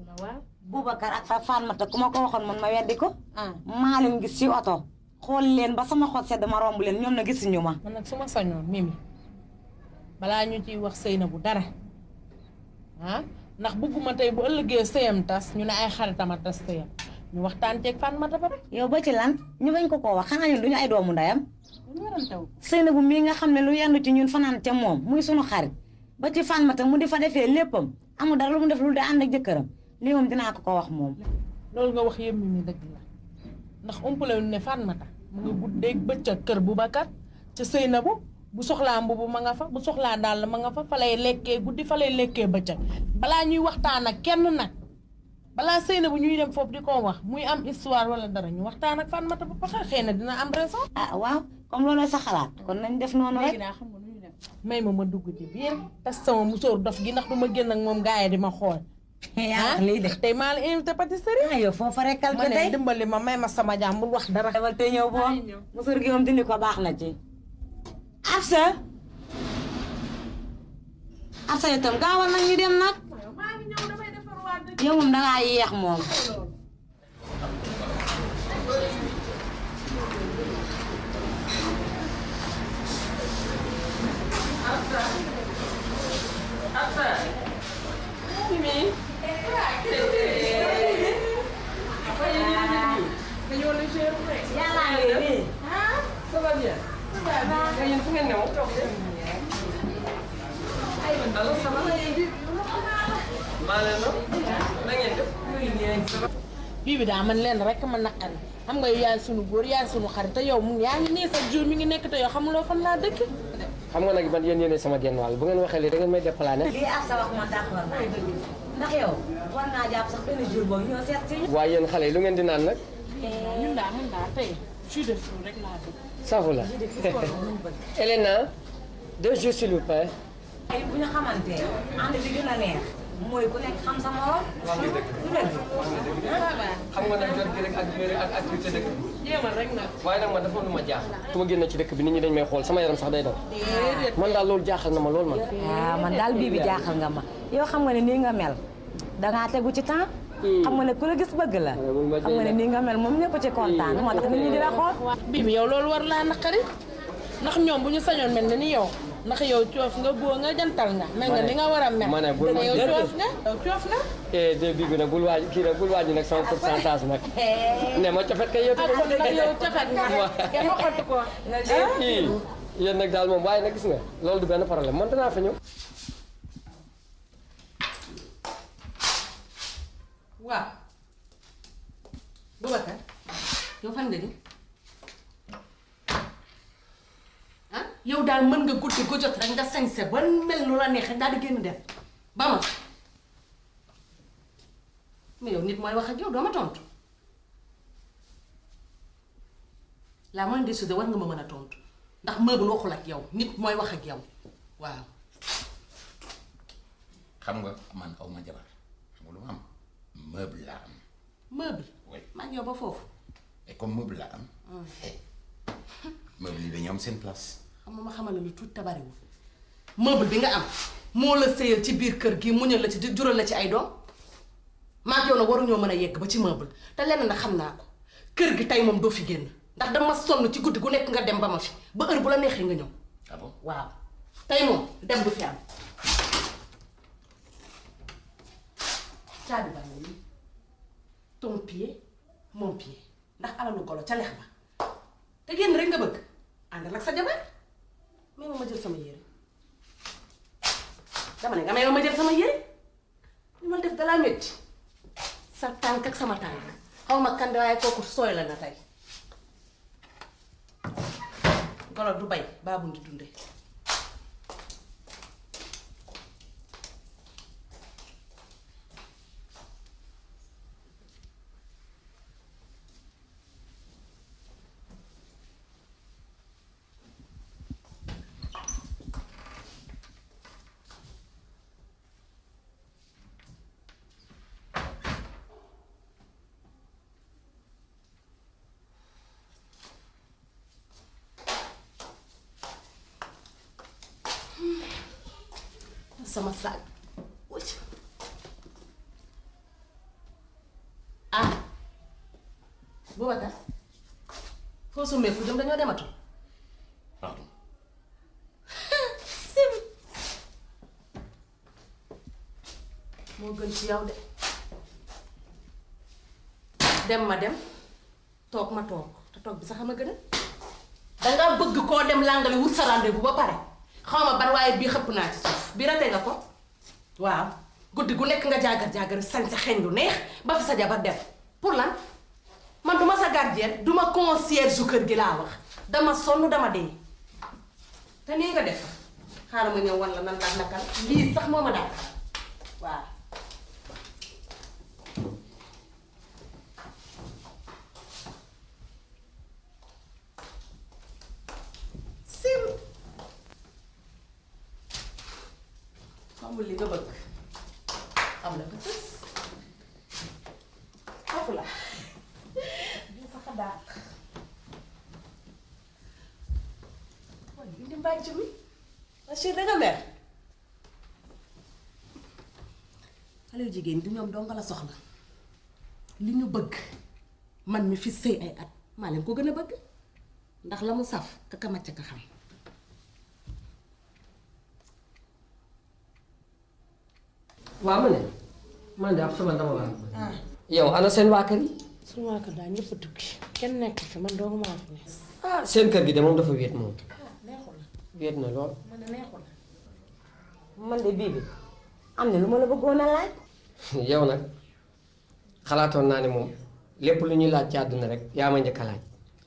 waaw Boubacar ak Fatmata ku ma ko waxoon man ma weddi ko. maa leen gis ci oto. xool leen ba sama xol sedd ma romb leen ñoom na gisuñu ma. man nag su ma sañoon Mimi balaa ñu ciy wax sëy na bu dara ndax bëgguma tey bu ëllëgee sëyam tas ñu ne ay xaritama tas sëyam ñu waxtaan ceeg Fatmata ba rek. yow ba ci lan ñu bañ ko koo wax xanaa ñun duñu ay doomu ndeyam. Seynabou mii nga xam ne lu yendu ci ñun fanaan ca moom muy sunu xarit ba ci Fatmata mu di fa defee léppam amul dara lu mu def lu de ànd ak jëkkëram lii moom dinaa ko wax moom. loolu nga wax yëpp mi dëgg la ndax umpale wu ne Fatmata mu ngi guddeeg bëccëg kër Boubacar ca Seynabou bu soxlaa mbubu ma nga fa bu soxlaa dàll ma nga fa lay lekkee guddi fa lay lekkee bëccëg balaa ñuy waxtaan ak kenn nag balaa Seynabou ñuy dem foofu di ko wax muy am histoire wala dara ñu waxtaan ak Fatmata ba pare xëy na dina am raison. waaw comme loolu sa xalaat kon nañ def noonu rek. may ma dugg ci biir tas sama musóor dof gi ndax du ma génn ak moom gaa yi di ma xool. yaa lii de tey maa la invité pâtisserie. yow foofa rekkal te tey ma ne dimbali ma may ma sama jaam bul wax dara. dawal te ñëw boo musóor gi moom dindi ko baax na ci. Absa itam gaawal nañ ñu dem nag. yow moom dangaa yéex moom. bii bi daa man leen rek ma naqari xam nga yaay sunu góor yaay sunu xarit te yow mu yaa ngi nii sa jour mi ngi nekk te yow xamuloo fan laa dëkk. xam nga nag man yéen yéenay sama genn wàll bu ngeen waxee lii da ngeen may déplané. lii Absa wax ma d'accord naa ndax yow war naa jàpp sax benn jour boobu ñoo seet si. waaye yéen xale yi lu ngeen di naan nag. ñun daal tey jus de fruits rek laa bëgg. safu la. Elena 2 jours s'il vous plaît. ay bu ñu xamante ànd bi gën a neex mooy ku nekk xam sa morom. wax nga dëgg. xam nga nag jot gi rek ak yére ak activité dëkk bi. jéemal rek nag. waaye nag man dafa lu ma jaaxal. su ma génnee ci dëkk bi nit ñi dañ may xool sama yaram sax day daw. man daal loolu jaaxal na ma loolu man. man daal bii bi jaaxal nga ma yow xam nga ne nii nga mel dangaa tegu ci temps. xam nga ne ku la gis bëgg la. xam nga ne nii nga mel moom ñëpp ci kontaan moo tax nit ñi di la xool. bii bi yow loolu war laa naqari ndax ñoom bu ñu sañoon mel na ni yow ndax yow coof nga boo nga jantal nga. mel nga ni nga war a mel. ma ne bul ma yow coof nga yow coof nga. bii bi nag bul waaj kii nag bul waaj nag sama pourcentage nag. ne ma cofet kay yow. nag yow cofet nga kenn waxatu ko. yéen nag daal moom waaye nag gis nga loolu du benn problème man danaa fa ñëw. waaw Boubacar yow fan nga ni yow daal mën nga guddi gu jot rek nga sañse ba mel nu la neexee daal di génn dem ba ma mais yow nit mooy wax ak yow doo ma tontu la moindre des choses war nga ma mën a tontu ndax meuble waxul ak yow nit mooy wax ak yow waaw. xam nga man aw ma jabar xam nga lu ma am meuble laa am. meuble. oui maa ngi yow ba foofu. et comme meuble laa am. meuble yi dañu am seen place. xam nga ma xamal la lu tuuti te bariwul meuble bi nga am moo la sëyal ci biir kër gi muñal la ci jural la ci ay doom maa ngi yow nag waruñoo mën a yegg ba ci meuble te lenn nag xam naa ko kër gi tey moom doo fi génn ndax dama sonn ci guddi gu nekk nga dem ba ma fi ba heure bu la neexee nga ñëw. ah bon waaw tey moom dem du fi am. caabi baa ngi nii ton pied mon pied ndax alalu golo ca lex ba te génn rek nga bëgg àndal ak sa jabar may ma jël sama yére dama ne nga may ma jël sama yére li ma def dalaa métti sa tànk ak sama tànk xaw ma kan waaye kooku sooy la na tey golo du bay baabu di dunde sama saag Boubacar foo summeeku jëm dañoo dematu pardon. sim moo gën ci yow de dem ma dem toog ma toog te toog bi sax ma gën a dangaa bëgg koo dem làngale wut sa rendez-vous ba pare xaw ma ban waaye bii xëpp naa ci suuf bi rate nga ko waaw guddi gu nekk nga jaagar sañ sa xeeñ lu neex ba fi sa jabar dem pour lan man duma sa gardienne duma concierge su kër gi laa wax dama sonn dama dee te nii nga def xaaral ma ñëw wan la nan laa nakal lii sax moo ma daal waaw sim xamul li nga bëgg am na ko sës foofu la di sax daal waaye indi mbàjj mi Bachir danga mer xale yu jigéen di ñoom donga la soxla li ñu bëgg man mi fi sëy ay at maa leen ko gën a bëgg ndax la mu saf kaka macc ka xam waaw ma ne man de ab sama dama waa yow ana seen waa kër yi suñu waa kër daal ñëpp a tukki kenn nekk fi man doogu maa fi ne. ah seen kër gi de moom dafa wéet moom neexul la wéet na lool man de neexul la. man de bii bi am na lu ma la bëggoon a laaj. yow nag xalaatoon naa ne moom lépp lu ñuy laaj ci àdduna rek yaa ma njëkk a laaj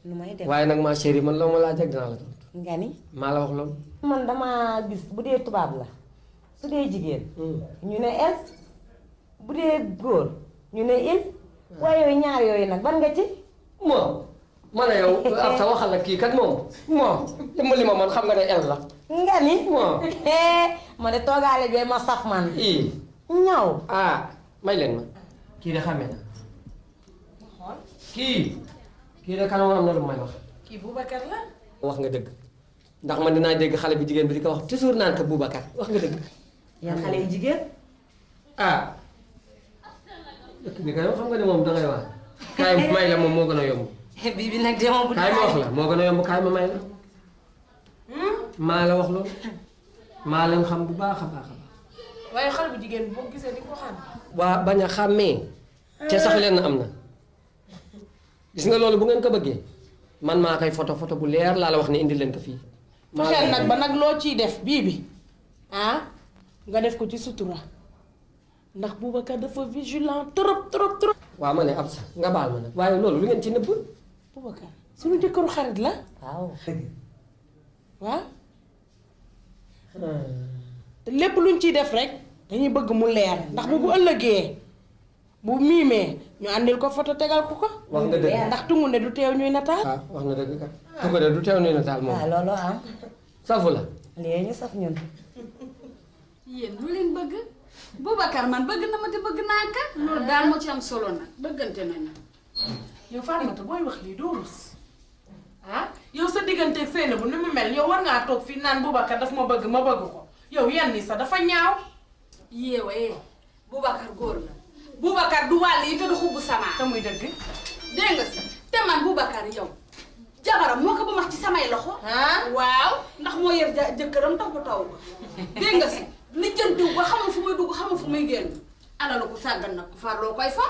lu may def waaye nag ma chérie man loo ma laaj rek dinaa la tontu nga ni. maa la wax loolu man damaa gis bu dee tubaab la su dee jigéen ñu ne el bu dee góor ñu ne il waaye yooyu ñaar yooyu nag ban nga ci. moom ma ne yow ab sa waxal la kii kat moom li ma man xam nga ne el la nga ni. moom ma de toogaale bee ma saf man. ii ñaw. ah may leen ma kii de xamee na xool kii de kanam am na lu may wax kii Boubacar la. wax nga dëgg ndax man dinaa dégg xale bi jigéen bi di ko wax toujours naan ko Boubacar wax nga dëgg yan xale yu jigéen. ah dëkk bi kay xam nga ne moom dangay wax kaay may la moom moo gën a yomb bii bi nag demoo bu. kaay ma wax la moo gën a yomb kaay ma may la maa la wax loolu maa leen xam bu baax a baax a baax waaye xale bu jigéen bi boo gisee di ko xam. waa bañ a xàmmee te sax leen am na gis nga loolu bu ngeen ko bëggee man maa koy photo bu leer laa la wax ne indi leen ko fii fexeel nag ba nag loo ciy def bii bi ah nga def ko ci sutura ndax Boubacar dafa vigilant trop. waaw ma ne ab sa nga baal ma nag waaye loolu lu ngeen ci nëbb Boubacar suñu jëkkëru xarit la waaw. waaw te lépp luñ ciy def rek dañuy bëgg mu leer ndax bu ëllëgee bu miimee ñu àndil ko photo tegal ko ko wax nga dëgg ndax tungu ne du teew ñuy nataal. waaw wax nga dëgg kat tuko de du teew nii na taal moom waaw loolu am. safu la lii ñu saf ñun. yéen lu leen bëgg Boubacar man bëgg na ma te bëgg naa ka loolu daal moo ci am solo nag bëggante nañu. yow Fatmata booy wax lii doo rus ah yow sa diggante Seyna bu ni mu mel yow war ngaa toog fii naan Boubacar daf ma bëgg ko yow yenn ni sax dafa ñaaw. yéewee Boubacar góor la Boubacar du wàll yi te du xubbu sama te muy dëgg. dégg nga si te man Boubacar yow jabaram moo ko ba max ci samay loxo waaw ndax moo yor jëkkëram tax bu taw ko dégg nga si lijjantiw ba xamul fu muy dugg xamul fu muy génn alalu ko sàggan nag ku farloo koy fa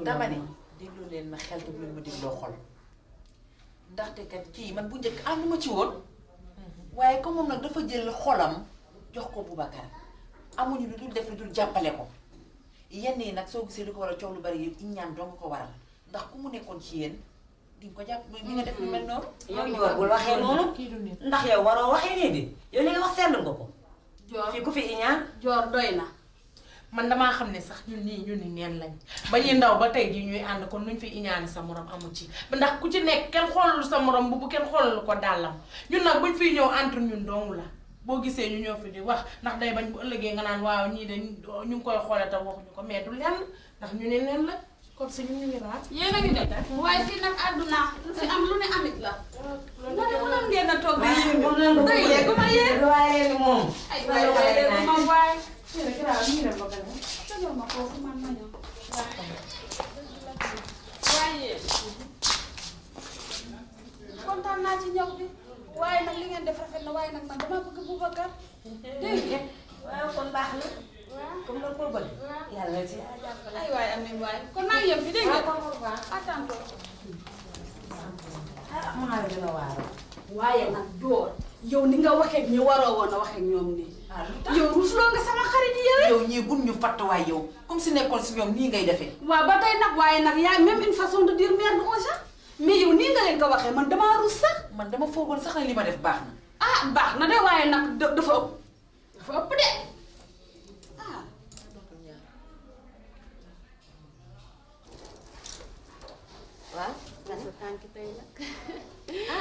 dama ne déglu leen ma xel te bu leen ma dégloo xol ndaxte kat kii man bu njëkk ànduma ci woon waaye comme moom nag dafa jël xolam jox ko Boubacar amuñu lu dul def lu dul jàppale ko yenn yi nag soo gisee lu ko war a coow lu bari yëpp ñaan doo nga ko waral ndax ku mu nekkoon ci yéen di nga ko jàpp di nga def lu mel noonu. yow Dior bul waxee noonu. ndax yow waroo waxee nii di yow li nga wax seetlu nga ko. Dior fii ku fi iñaan. Dior doy na. man damaa xam ne sax ñun ni neen lañ ba ñuy ndaw ba tey jii ñuy ànd kon nuñ fi iñaane sa morom amu ci ndax ku ci nekk kenn xoolul sa morom bu kenn xoolul ko dàllam ñun nag buñ fiy ñëw entre ñun dong la boo gisee ñu ñëw fi di wax ndax day bañ bu ëllëgee nga naan waaw ñii de ñu ngi koy xoole te waxuñu ko mais du lenn ndax ñu ne leen la kon si ñu ngi raat. yéen a ngi def waaye fii nag àdduna lu fi am lu ne amit la. mënoon ngeen a toog di yëngu. doy léegi ma yéen. waaye moom. ay waay waay léegi ma waay. tegal ma foofu man ma ñëw. waaye naa ci ñaw bi waaye nag li ngeen def rafet na waaye nag man dama bëgg Boubacar dégg nga waaw kon baax na waaw comme loolu koo bëgg yàlla ci jàppale ay waay amiin waay kon naa yem fi dégg nga à tantôt mun naa la gën a waaru waaye nag Dior yow ni nga waxee ak ñi waroo woon a waxee ak ñoom nii yow rusloo nga sama xarit yi yow yow ñii bun ñu fatt waay yow comme si nekkoon si ñoom nii ngay defee. waaw ba tey nag waaye nag yaa même une façon de dire merde aux gens mais yow nii nga leen ko waxee man damaa rus sax man dama foogoon sax ne li ma def baax na. ah baax na de waaye nag dafa ëpp de ah waaw sa tànk tey nag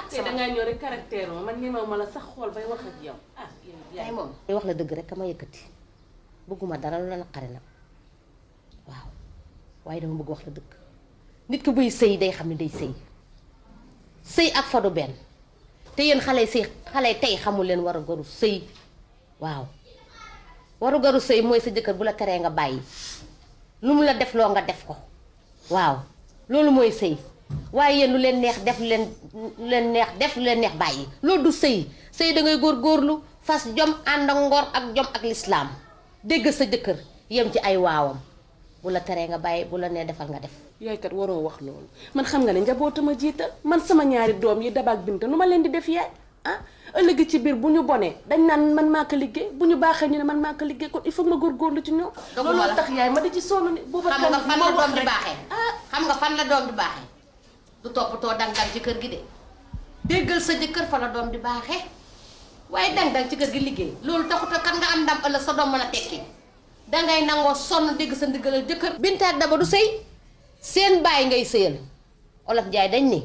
te dangaa ñëw rek caractère ma man ñemew ma la sax xool bay wax ak yow tey moom day wax la dëgg rek ka ma yëkkati bëgguma dara lu la naqari nag waaw waaye dama bëgg wax la dëgg nit ki buy sëy day xam ne day sëy ak fadu benn te yéen xale tey xamul leen war a garu sëy waaw waru garu sëy mooy sa jëkkër bu la teree nga bàyyi lu mu la def loo nga def ko waaw loolu mooy sëy waaye yéen lu leen neex def lu leen neex def lu leen neex bàyyi loolu du sëy sëy da ngay góorgóorlu fas jom ànd ak ngor ak jom ak lislaam dégg sa jëkkër yem ci ay waawam bu la teree nga bàyyi bu la nee defal nga def yaay kat waroo wax loolu man xam nga ne njabootama jiital man sama ñaari doom yi Daba ak Binta nu ma leen di def yaay ah ëllëg ci biir bu ñu bonee dañ naan man maa ko liggéey bu ñu baaxee ñu ne man maa ko liggéey kon il faut ma góorgóorlu ci ñoom loolu tax yaay ma di ci sonn ni booba xam nga fan la doom di baaxee xam nga fan la doom di baaxee du toppatoo dang-dang ci kër gi de déggal sa jëkkër fa la doom di baaxee waaye dang-dang ci kër gi liggéey loolu taxuta kan nga am ndam ëllëg sa doom mën a tekki dangay nangoo sonn dégg sa ndigalal jëkkër Binta ak Daba du sëy seen baay ngay sëyal Olof Njaay dañ ni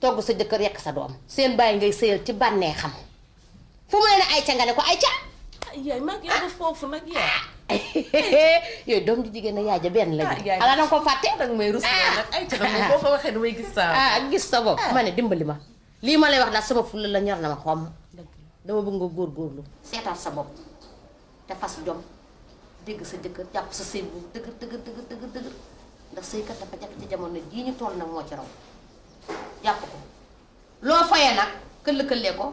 togg sa jëkkër yekk sa doom seen baay ngay sëyal ci bànnee xam fu mu ne ay ca nga ne ko ay ca yaay mag yow foofu nag yaay yooyu doom ji jigéen ak yaay ja benn la yaay xanaa danga ko fàtte danga may rus nag ay ca nag boo ko waxee damay gis saa gis sa bopp ma ne dimbali ma lii ma lay wax daal sama fulla la ñor na ma xomm dama bëgg nga góorgóorlu seetaat sa bopp te fas jom dégg sa jëkkër jàpp sa sëy bu dëgër ndax sëykat dafa jafe ci jamono jii ñu toll nag moo ci raw jàpp ko loo fayee nag këll-këllee ko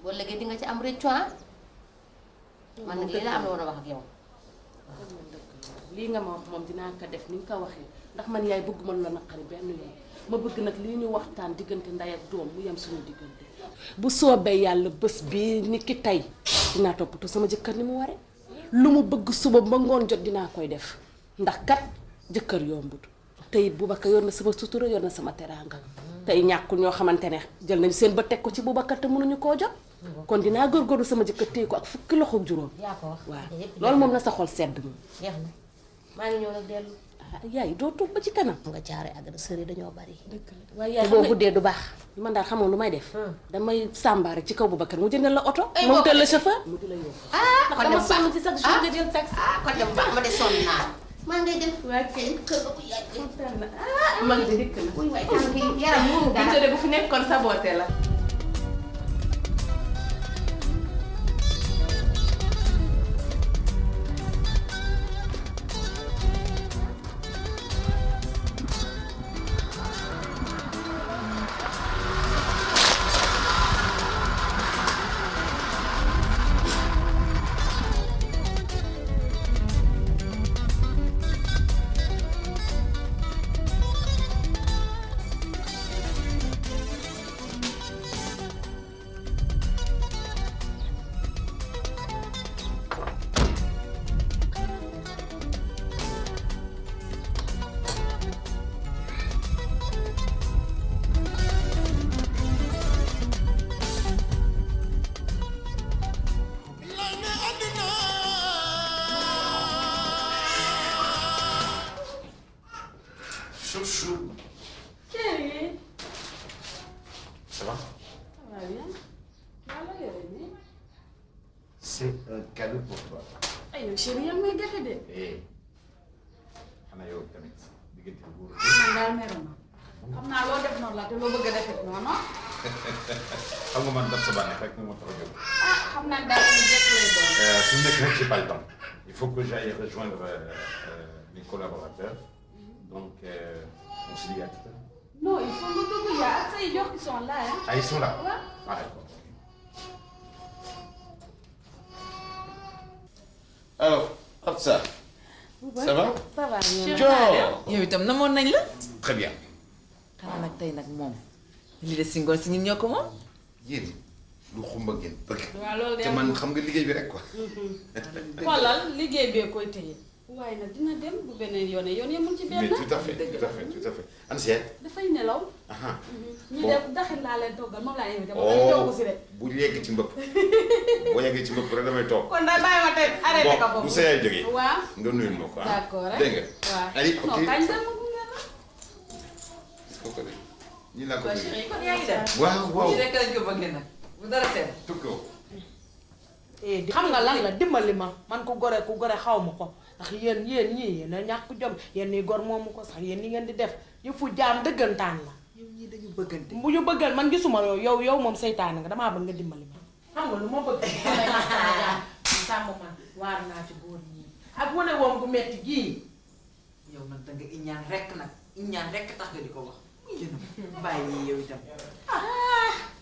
boo léegi di nga ci am rëccu man nag lii la am na woon a wax ak yow lii nga ma wax moom dinaa ko def ni nga ko waxee ndax man yaay bëgg ma lu la naqari benn yoon ma bëgg nag lii ñu waxtaan diggante ndey ak doom mu yem suñu diggante bu soobee yàlla bés bi nit ki tey dinaa toppatoo sama jëkkër ni mu waree lu mu bëgg suba ba ngoon jot dinaa koy def ndax kat jëkkër yombut tey Boubacar yor na sama sutura yor na sama teraanga tey ñàkkul ñoo xamante ne jël nañu seen ba teg ko ci Boubacar te mënuñu koo jot kon dinaa góorgóorlu sama jëkkër téye ko ak fukki loxo ak juróom yaa ko wax waaw loolu moom na sa xol sedd moom jeex na maa ngi ñëw nag dellu yaay doo toog ba ci kanam nga caare agresseur yi dañoo bari waaye te yaay boo guddee du baax man daal xamoon lu may def damay sàmbaare ci kaw Boubacar mu jëndal la oto moom teel la chauffeur mu di la yóbbu kon dama dem sonn ci chaque jour nga jël taxi kon dem baax ma de sonn naa maa ngay dem waa kay kër ga bu yaay man de dikk na buy waay tànk yi yaram moomu di dara bu fi nekkoon saboté la Chouchou. chérie Ça va? ça va bien maa la yore nii C'est un cadeau pour toi. ay yow chérie yaa ngi may gàtte de xanaa yow tamit diggante bu wóor. man daal meru na xam naa loo def noonu la te loo bëgg a defit noonu xam nga man daf sa bànneex rek moo tax a jóg. xam naa daal lu jekk lay doon Su nekk nag j'ai pas le temps. Il faut que j'aille rejoindre mes collaborateurs. Donc on se dit à tout à l'heure. Non, il faut le double. Il y a assez de gens qui sont là. Hein. Ah, ils sont là. Ouais. Ah, d'accord. Alors, hop ça. Ça va? Ça va bien. Ciao. yow itam namoon nañ la. Très bien. xanaa nag tey nag moom li des si ngoon si ñun ñoo ko moom. Yéen lu xumba ngeen bëgg. waaw loolu de te man xam nga liggéey bi rek quoi. xoolal liggéey bee koy téye. waaye nag dina dem bu beneen yoon yemul ci benn. Mais tout à fait, tout à fait, tout à fait. Ana si yaay. dafay nelaw. Aha. ñu Bon. def daxil laa leen toggal moom laa invité moom laa togg si de. bu yegg ci mbëpp. boo yeggee ci mbëpp rek damay toog. kon da bàyyi ma tey arrêté ka Bon, bu foofu. sa yaay jógee. waaw. nga nuyul ma ko ah. D'accord, hein. Dégg nga. waaw Allez, ok. non kañ dem ma gunge la. Gis nga ko de. Nii laa ko waa bëggee. chérie kon yaa ngi dem. Waaw waaw. ñu rek lañ ko bëggee nag bu dara seen. Tukkoo. xam nga lan la dimbali ma man ku gore xaw ma ko ndax yéen ñii yéen a ñàkk jom yéen nii gor moomu ko sax yéen ni ngeen di def yëfu jaam dëggantaan la. yow ñii dañu bëggante. bu ñu bëggal man gisuma yow moom seytaane nga damaa bëgg nga dimbali ma. xam nga lu ma bëgg damay ma sàmm man waar naa ci góor ñii ak wane woom gu metti gii. yow nag da nga iñaan rekk tax nga di ko wax. muy yéen a bàyyi ñii yow itam.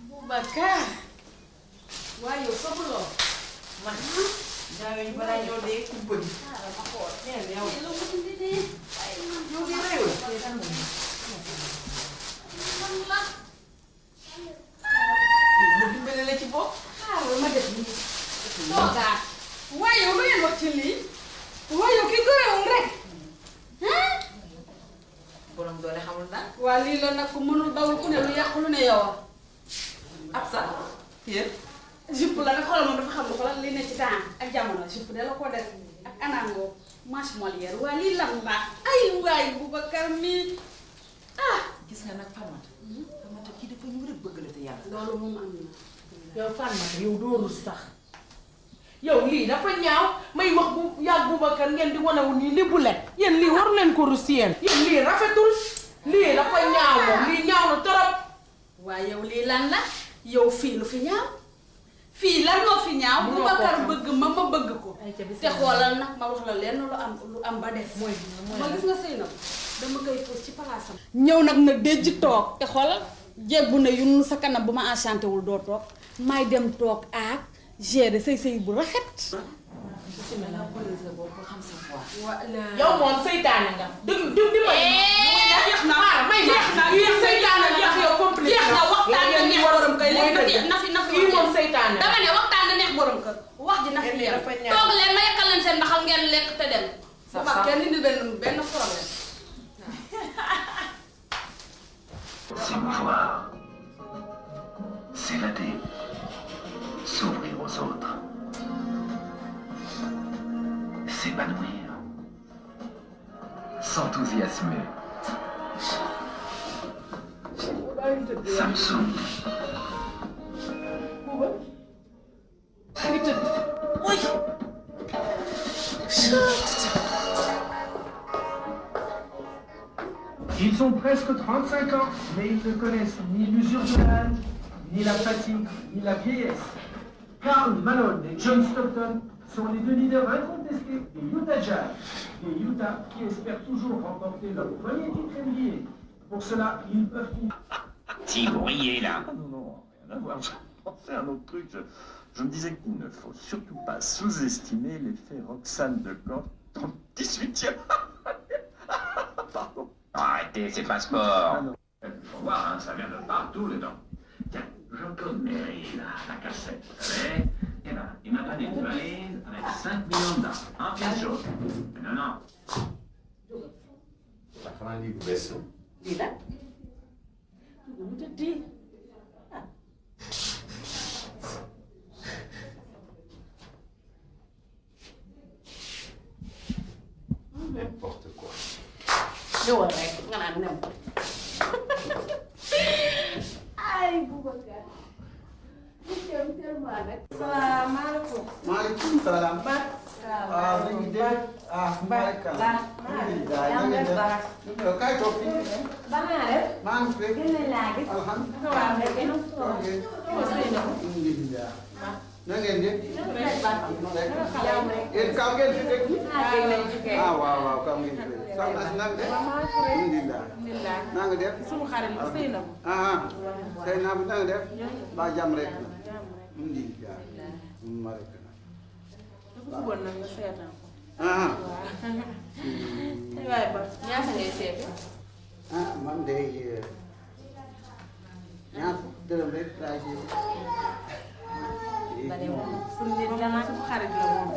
Boubacar waaye yow sabuloo man ñaareel ñu balaa ñoo dee ku bëri. ma xool neen yow yow di réew la. yow mu dimbale la ci bopp. xaaral ma def nii. toogaat. waaye yow lu ngeen wax ci lii. waaye yow kii góorewul rek. borom doole xamul nag. waa lii la nag ku mënul dawul ku ne lu yàqu lu ne yow ab sax yéen. jupe la nag xoolal moom dafa xam ne xoolal li ne ci temps ak jamono jupe de la ko def ak anango manche molière waa lii lan la ay waay Boubacar mi gis nga nag Famata kii dafa ñu rek bëgg la te yàlla. loolu moom am na. yow Fatmata yow doo rus sax yow lii dafa ñaaw may wax bu yàgg Boubacar ngeen di wanewu nii li bu lekk yéen lii waru leen ko rus yéen lii rafetul lii dafa ñaaw moom lii ñaaw na torop waaye yow lii lan la yow fii lu fi ñaaw fii lan moo fi ñaaw Mënoo Boubacar koo xam. bëgg ma bëgg ko Ay, ca bis te xoolal nag ma wax la lenn lu am ba des mooy ma gis nga sëy na dama koy fóot ci palaasam ñëw nag déj toog te xoolal jébbu na yun sa kanam bu ma enchanté wul doo toog may dem toog ak gérer sëy bu rafet nga bëri sa bopp xam sa poids. yow moom seytaane nga dëgg di ma jeex na may jeex na kii seytaane nga ndax yow complice jeex na waxtaan na neex borom kër léegi na fi kii moom seytaane dama ne waxtaan na neex borom kër wax ji na fi Lii dafa ñaaw. toog leen ma yekkal leen seen ndaxal ngeen lekk te dem Sax ba sax. kenn indi benn problème S'émouvoir, s'évader, s'ouvrir aux autres, s'épanouir, s'enthousiasmer. Samsung. Ils ont presque 35 ans, mais ils ne connaissent ni l'usure de l'âge, ni la fatigue, ni la vieillesse. Karl Malone et John Stockton sont les deux leaders incontestés des Utah Jazz, des Utah qui espèrent toujours remporter leur premier titre NBA. Pour cela, ils peuvent... Si vous riez là. Non, rien à voir. Je pensais à un autre truc. Je me disais qu'il ne faut surtout pas sous-estimer l'effet Roxane de Caen dans le 18e. Pardon. Arrêtez ces passeports. Faut voir, hein, ça vient de partout dedans. Tiens, Jean-Claude Méry, là, la cassette, vous savez. Eh ben, il m'a donné une valise avec 5 millions dedans, en pièces jaunes. Non. xanaa lii bu bees la. lii la mu tëddi N'importe quoi. ñëwal rek nga naan new ay Boubacar salaamaaleykum maaleykum salaam. waaw ñu ngi dégg barikalla. yaa ngi def dara. yow kaay toog fii. ba naa def. maa ngi fi. gën laa gis. alhamdulilah. waaw mais gën a alhamdulilah. na ngeen def. yéen kaw ngeen fi dëkk. waaw kaw ngeen fi dëkk. soxna si nag de. alhamdulilah. na nga def. sunu xarit la Seynabou. Seynabou na nga def. ba jàmm rek na. alhamdulilah. ma rek na. dafa bëggoon nag nga seetaan ko. waay ba ñaata ngay seeti. man de ñaar dërëm rek laa ci. bari moom suñu nit la nag suñu xarit la moom.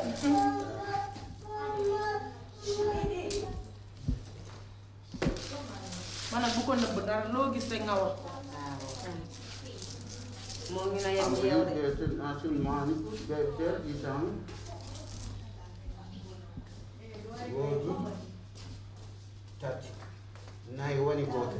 man nag bu ko nëbb dara loo gis rek nga wax ko. moo ngi na yem ci yow de. Goji, tati, nayi woni goto.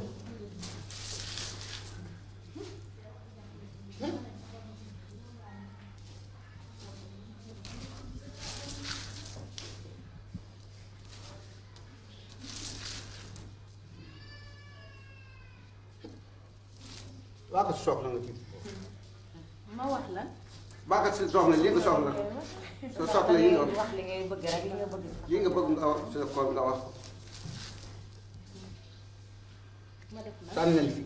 Baka soxla nga ci. ma wax la. Baka soxla li nga soxla. So soxla yi nga wax li ngay bëgg rek li nga bëgg. li nga bëgg nga wax sa xol nga wax. ma def la sànnal fi.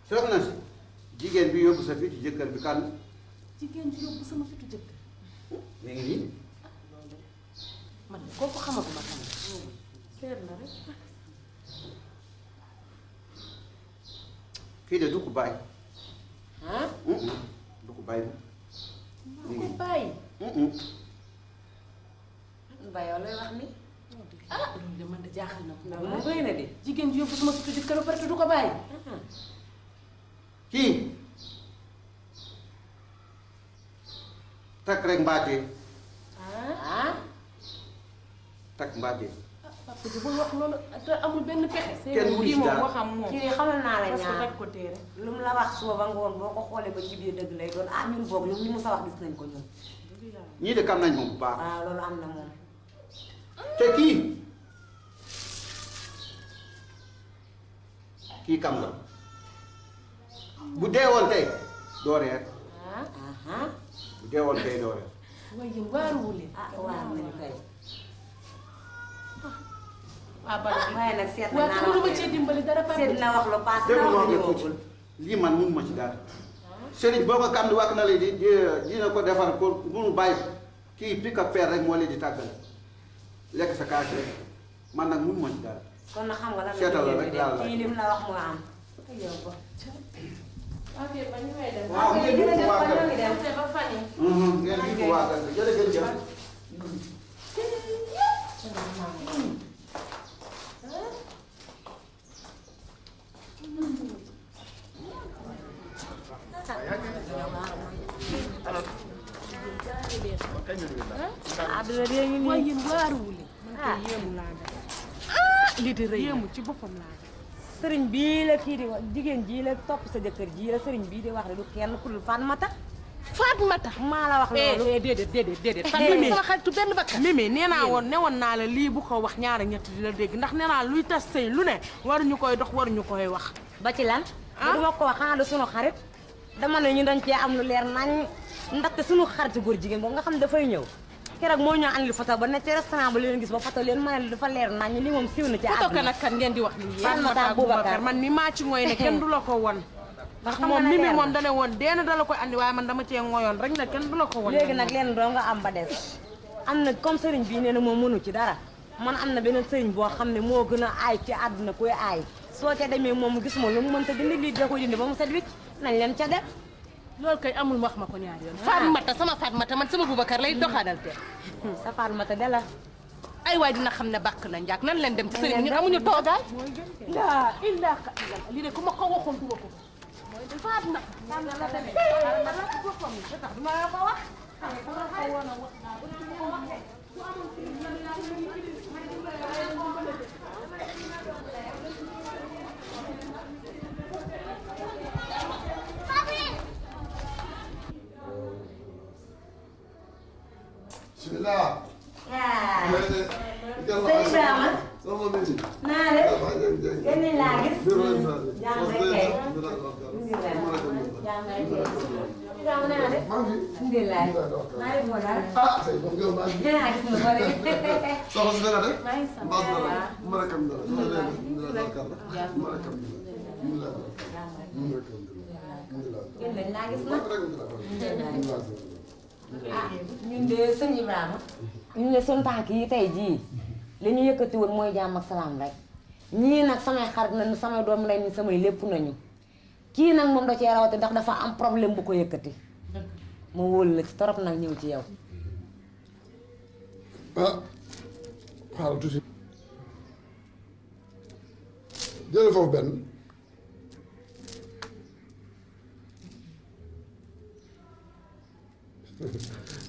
soxna si jigéen bi yóbbu sa fi ci jëkkër bi kan. jigéen ji yóbbu sama fitu jëkk. mi ngi nii. man kooku xamaguma kan. seet na rek. kii de du ko bàyyi. ah. du ko bàyyi. du ko bàyyi. Bayoo lay wax ni. ah loolu de man de jaaxal na ko. loolu bëri na de. jigéen ji yóbbu sama fitu jëkk ba pare te du ko bàyyi. kii takk rek mbaatee. ah. takk mbaatee. papa ji bul wax loolu te amul benn pexe. kenn mu ci dara waxam moom. kii de xamal naa la parce que ñaar teg ko téere. lu mu la wax suba ba ngoon boo ko xoolee ba ci biir dëgg lay doon ah ñun boog ñun li mu sa wax gis nañ ko ñun. ñii de kam nañ moom bu baax. waaw loolu am na moom. te kii kam la bu deewoon tey doo reer. bu deewoon tey doo reer. waaye yéen waaruwu leen. ah waaw nañu kay. ah bala waaye nag seet waaw naa mënu ma cee dimbali dara papa seet na wax lu paas dégg na nga wax wax lu nga tuuti ñëwagul. lii man mun ma ci dara. sëriñ boo ko kam di wax na lay dina ko defar pour munu bàyyi kii pick up paire rek moo leen di tàggal lekk sa kaas rek man nag mun ma ci dara. kon nag xam nga lan seetal la rek yàlla kii lim la wax mu am. yow ba ok ba ñu may dem. waaw ngeen di ko waa kër dem ba fan yi. ngeen di ko waa kër jërëjëf jëf. àdduna réew mi waaye nii. yéen waaruwu leen. man kay yéemu laa def. lii di rëy yéemu ci boppam laa def. sëriñ bii la kii di wax jigéen jii la topp sa jëkkër jii la sëriñ bii di wax ne du kenn ku dul Fatmata. Fatmata. maa la wax loolu. déedéet. Mimi sama xaritu benn bakkan. Mimi nee naa woon newoon naa la lii bu ko wax ñaara ñett di la dégg ndax nee naa luy tas sëy lu ne waruñu koy dox waruñu koy wax. ba ci lan. du ma ko wax xanaa du sunu xarit. dama ne ñu dañ cee am lu leer nañ ndaxte sunu xaritu góor jigéen boobu nga xam ne dafay ñëw. keroog moo ñëw andil photo ba ne ci restaurant ba leen gis ba photo leen ma ne dafa leer nañ li moom siiw na ci àdduna. photo kan ak kan ngeen di wax lii. Fatmata Boubacar man mi maa ci ngoy ne kenn du la ko won ndax moom Mimi moom dane woon deen dala koy andi waaye man dama cee ngoyoon rek ne kenn du la ko won. léegi nag leen doo nga am ba des am na comme sëriñ bii nee na moom mënu ci dara man am na beneen sëriñ boo xam ne moo gën a aay ci àdduna koy aay soo ca demee moom gis ma lu mu mënta dindi lii da koy dindi ba mu set wicc nañ leen ca def. loolu kay amul wax ma ko ñaari yoon. Fatmata sama Fatmata man sama Boubacar lay doxaanal te. sa Fatmata de la. ay waay dina xam ne bàkk na njaak nan leen dem ci sëriñ ñu amuñu toogaay. laa ilaaha illallaah lii de ku ma ko waxoon du ma ko. mooy de Fatmata. bismillah. naa def kenn laa gis. jàmm rek kay. jàmm rek kay. jàmm naa def. alhamdulilah. maa def moo daal. dinaa gis nga bëri. soxna si dana def. maa ngi sant kenn laa gis nag. ah ñun de sëñ Ibrahima. ñun de sunu tànk yi tey jii li ñu yëkkati woon mooy jàmm ak salaam rek ñii nag samay xarit nañu samay doom lañu samay lépp nañu kii nag moom da cee rawati ndax dafa am problème bu ko yëkkati ma wóolu la ci torop nag ñëw ci yow. ah xaaral tuuti jël foofu benn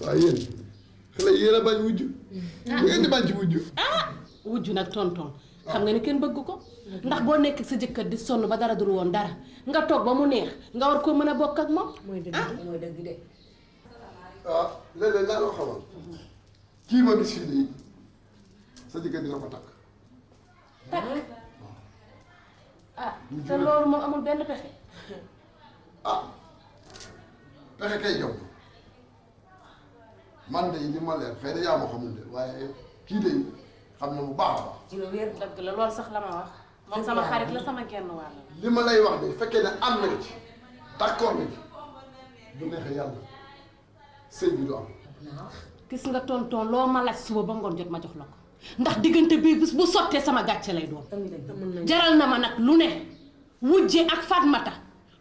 waaye yéen xale yéen a bañ wujj bu ngeen di bañ ci wujj wujju nag tonton xam nga ni kenn bëgg ko ndax boo nekk sa jëkkër di sonn ba dara dul woon dara nga toog ba mu neex nga war koo mën a bokk ak moom. mooy dëgg mooy dëgg de. ah léeg-léeg naa loo xamal kii ma gis fii nii sa jëkkër dina ko takk. takk ah te loolu moom amul benn pexe. ah pexe kay jom man de li ma leer xëy na yaa ma xamul de waaye kii de xam na bu baax a baax. ci lu wér dëgg la loolu sax la ma wax. moom sama xarit la sama genn wàll. li ma lay wax de fekkee ne am na ci d'accord na ci bu neexee yàlla sëy bi du am. gis nga tonton loo ma laaj suba ba ngoon jot ma jox la ko ndax diggante bii bis bu sottee sama gàcce lay doon. jaral na ma nag lu ne wujje ak Fatmata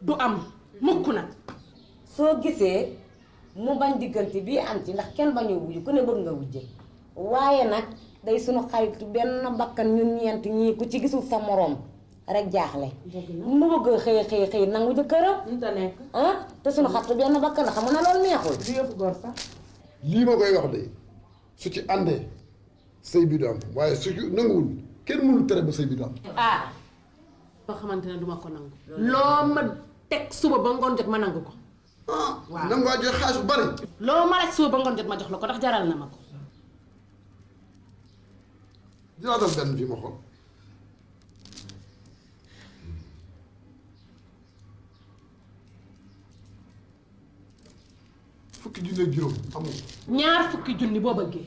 du am mukk nag. soo gisee mu bañ diggante bii am ci ndax kenn bañoo wujj ku ne bëgg nga wujje waaye nag day sunu xarit benn bakkan ñun ñeent ñii ku ci gisul sa moroom rek jaaxle. mu bëgg xëy nangu jëkkëram. ah te sunu xaritu benn bakkan la xam nga ne loolu neexul. du yëfu góor sax. lii ma koy wax de su ci àndee sëy bi du am waaye su ci nanguwul kenn mënul tere ba sëy bi du am. ah. loo xamante ne duma ko nangu. loo ma teg suba ba ngoon jot ma nangu ko. waaw nangu waa joxe xaalis bu bari. loo ma laaj suba ba ngoon jot ma jox la ko ndax jaral na ma ko. dinaa dal benn fii ma xool. fukki junni ak juróom amul. ñaar fukki junni boo bëggee.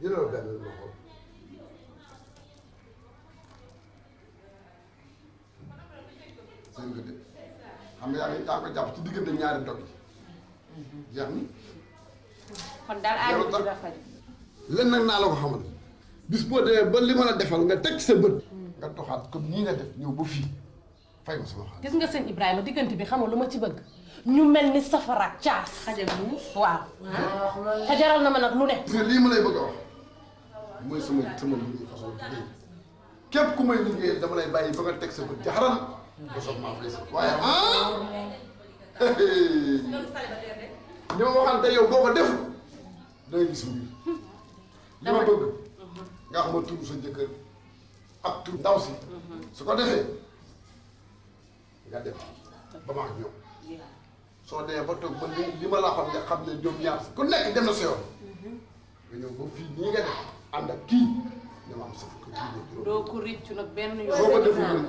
jëlal benn ma xool. seen gëdd xam nga yaa ko jàpp ci diggante ñaari dog yi jeex na. kon daal aay bi rafet. len nag naa la ko xamal bis boo demee ba li ma la defal nga teg sa bët. nga doxaat comme nii nga def ñëw ba fii fay ma sama xaalis. gis nga sëñ Ibrahima diggante bi xam nga lu ma ci bëgg ñu mel ni safara ak caas. xajal muus waaw. te jaral na ma nag lu ne. parce que lii ma lay bëgg a wax mooy sama liggéey façon liggéey képp ku may liggéey dama lay bàyyi ba nga teg sa bët jaxaral ba soog maa fay sa waaye li ma waxante yow boo ko def da ngay gis mbir li ma bëgg nga xam ma tur sa jëkkër ak tur ndaw si su ko defee nga def ba ma ak ñoom soo demee ba toog ba li ma la xam nga xam ne ñoom ñaar ku nekk dem na sa yoon nga ñëw ba fii nii nga def ànd ak kii dama am sa fukki kii doo ko riccu nag benn yoon. soo ko defee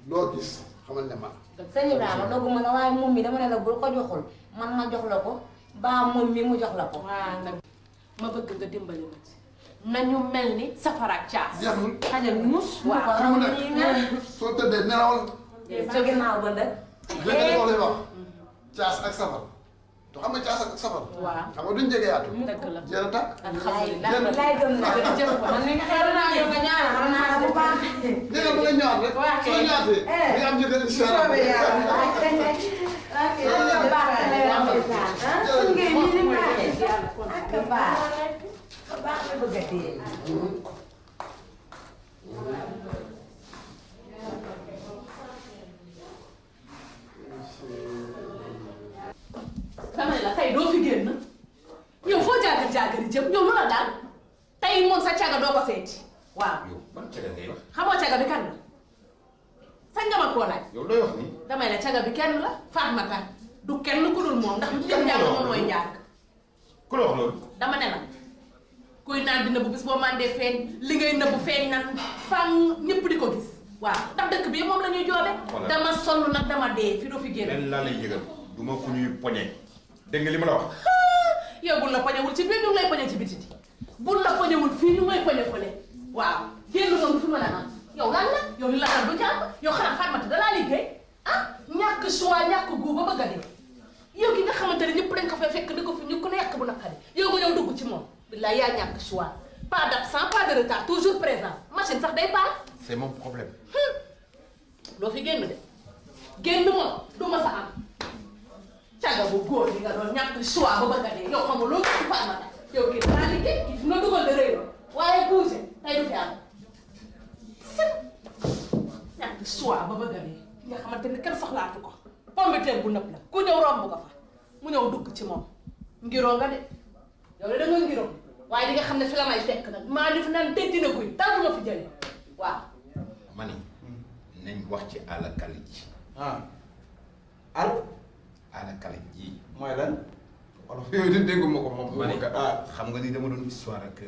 loo gis xamal ne man. sëñ Ibrahima dogguma la waaye moom mi dama ne la bul ko joxul man ma jox la ko baa moom mi mu jox la ko. waaw nag ma bëgg nga dimbali ma ci nañu mel ni safara ak caas. jeexul xajal muus. waaw xam nga nag soo tëddee nelawal. sa ginnaaw ba dëkk. léegi loo lay wax caas ak safar te xam nga caas ak safar. waaw xam nga duñ jege yaatu. dëgg la jeex na tàkk. alhamdulilah laay gëm naa man mi nga xeeru naa yow nga ñaanal xam naa la bu baax. dégg nga ba nga ñëwaat rek. waaw soo ñëwaatee. di nga am jëkkër incha allah. dama ne la tey doo fi génn yow foo jaagar jëm yow lu la daal tey moom sa caga doo ko seeti waaw. yow ban caga ngay wax. xamoo caga bi kan la sañ nga ma koo laaj. yow looy wax nii. damay la caga bi kenn la Fatmata du kenn ku dul moom ndax lu jëm jàng moom mooy njàng. ku la wax loolu. dama ne la kuy naan di nëbbu bis boo mandee feeñ li ngay nëbbu feeñ nag fam ñëpp di ko gis waaw ndax dëkk bi moom la ñuy joobe dama sonn nag dama dee fi doo fi génn leen laa lay yëgal du ma ku ñuy poñe dégg nga li ma la wax. yow bul la poñewul ci biir ñu ngi lay poñe ci biti bul la poñewul fii ñu ngi lay poñe fële waaw génn moom fi mën a am yow lan la yow li la xam du jàmm yow xanaa Fatmata dalaa liggéey ah ñàkk choix ñàkk gu ba bëgg a dee yow ki nga xamante ne ñëpp dañ ko fay fekk di ko fi ñu ko ne yàq bu naqari yow nga ñëw dugg ci moom billaay yaa ñàkk choix pas d'absent pas de retard toujours présent machine sax day paal c'est mon problème. doo fi génn de génn moom du ma sa am càgga bu góor yi nga doon ñàkk choix ba bëgg a dee yow xamul loolu ci Fatmata yow kii danaa liggéey kii dina dugal de rëy waaye bougé tey du fi am ñàkk choix ba bëgg a dee ki nga xamante ne kenn soxlaatu ko pomme de terre bu nëpp la ku ñëw romb ko fa mu ñëw dugg ci moom ngiroo nga de yow de da nga ngiroo waaye li nga xam ne fi la may fekk nag maa def naan dégg na guy dara ma fi jëlee waaw. ma ni nañ wax ci àllakali ji. àllakali ji. mooy lan. wolof yooyu de dégguma ko moom. ma ni xam nga ni dama doon histoire ak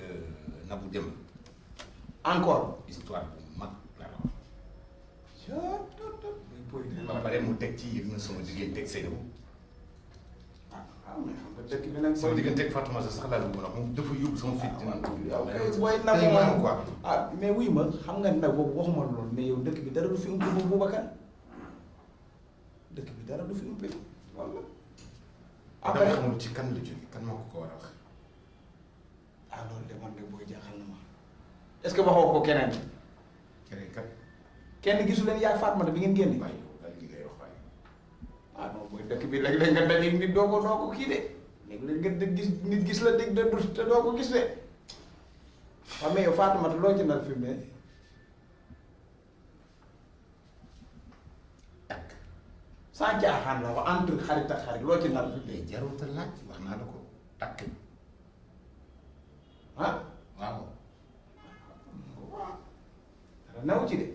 Nabou Dem. encore. histoire bu mag la ba pare mu teg ci yëg na sama diggante ak Seydou. mais xam nga dëkk bi nag. sama diggante ak Fatoumata sax laa dugg moom dafa yóbbu sama fit. booy nag moom quoi. mais wuy ma xam nga nag boobu waxuma loolu mais yow dëkk bi dara du fi umpe ba Boubacar dëkk bi dara du fi umpe walla. après xamul ci kan la jóge kan moo ko war a wax. loolu de man de booy jaaxal na ma est-ce que waxoo ko keneen. keneen kat. kenn gisu leen yaa Fatmata bi ngeen génne. waaye yow li ngay wax waaye. non booy dëkk bi léeg-léeg nga dajeeg nit doo ko kii de léeg-léeg nga gis nit gis la dégg te doo ko gis de waaw mais yow Fatmata loo ci nar fi mu ne. takk sans caaxaan la wax entre xarit ak xarit loo ci nar fi mu ne. jarul te laaj wax naa la ko takk. waaw. dara new ci de.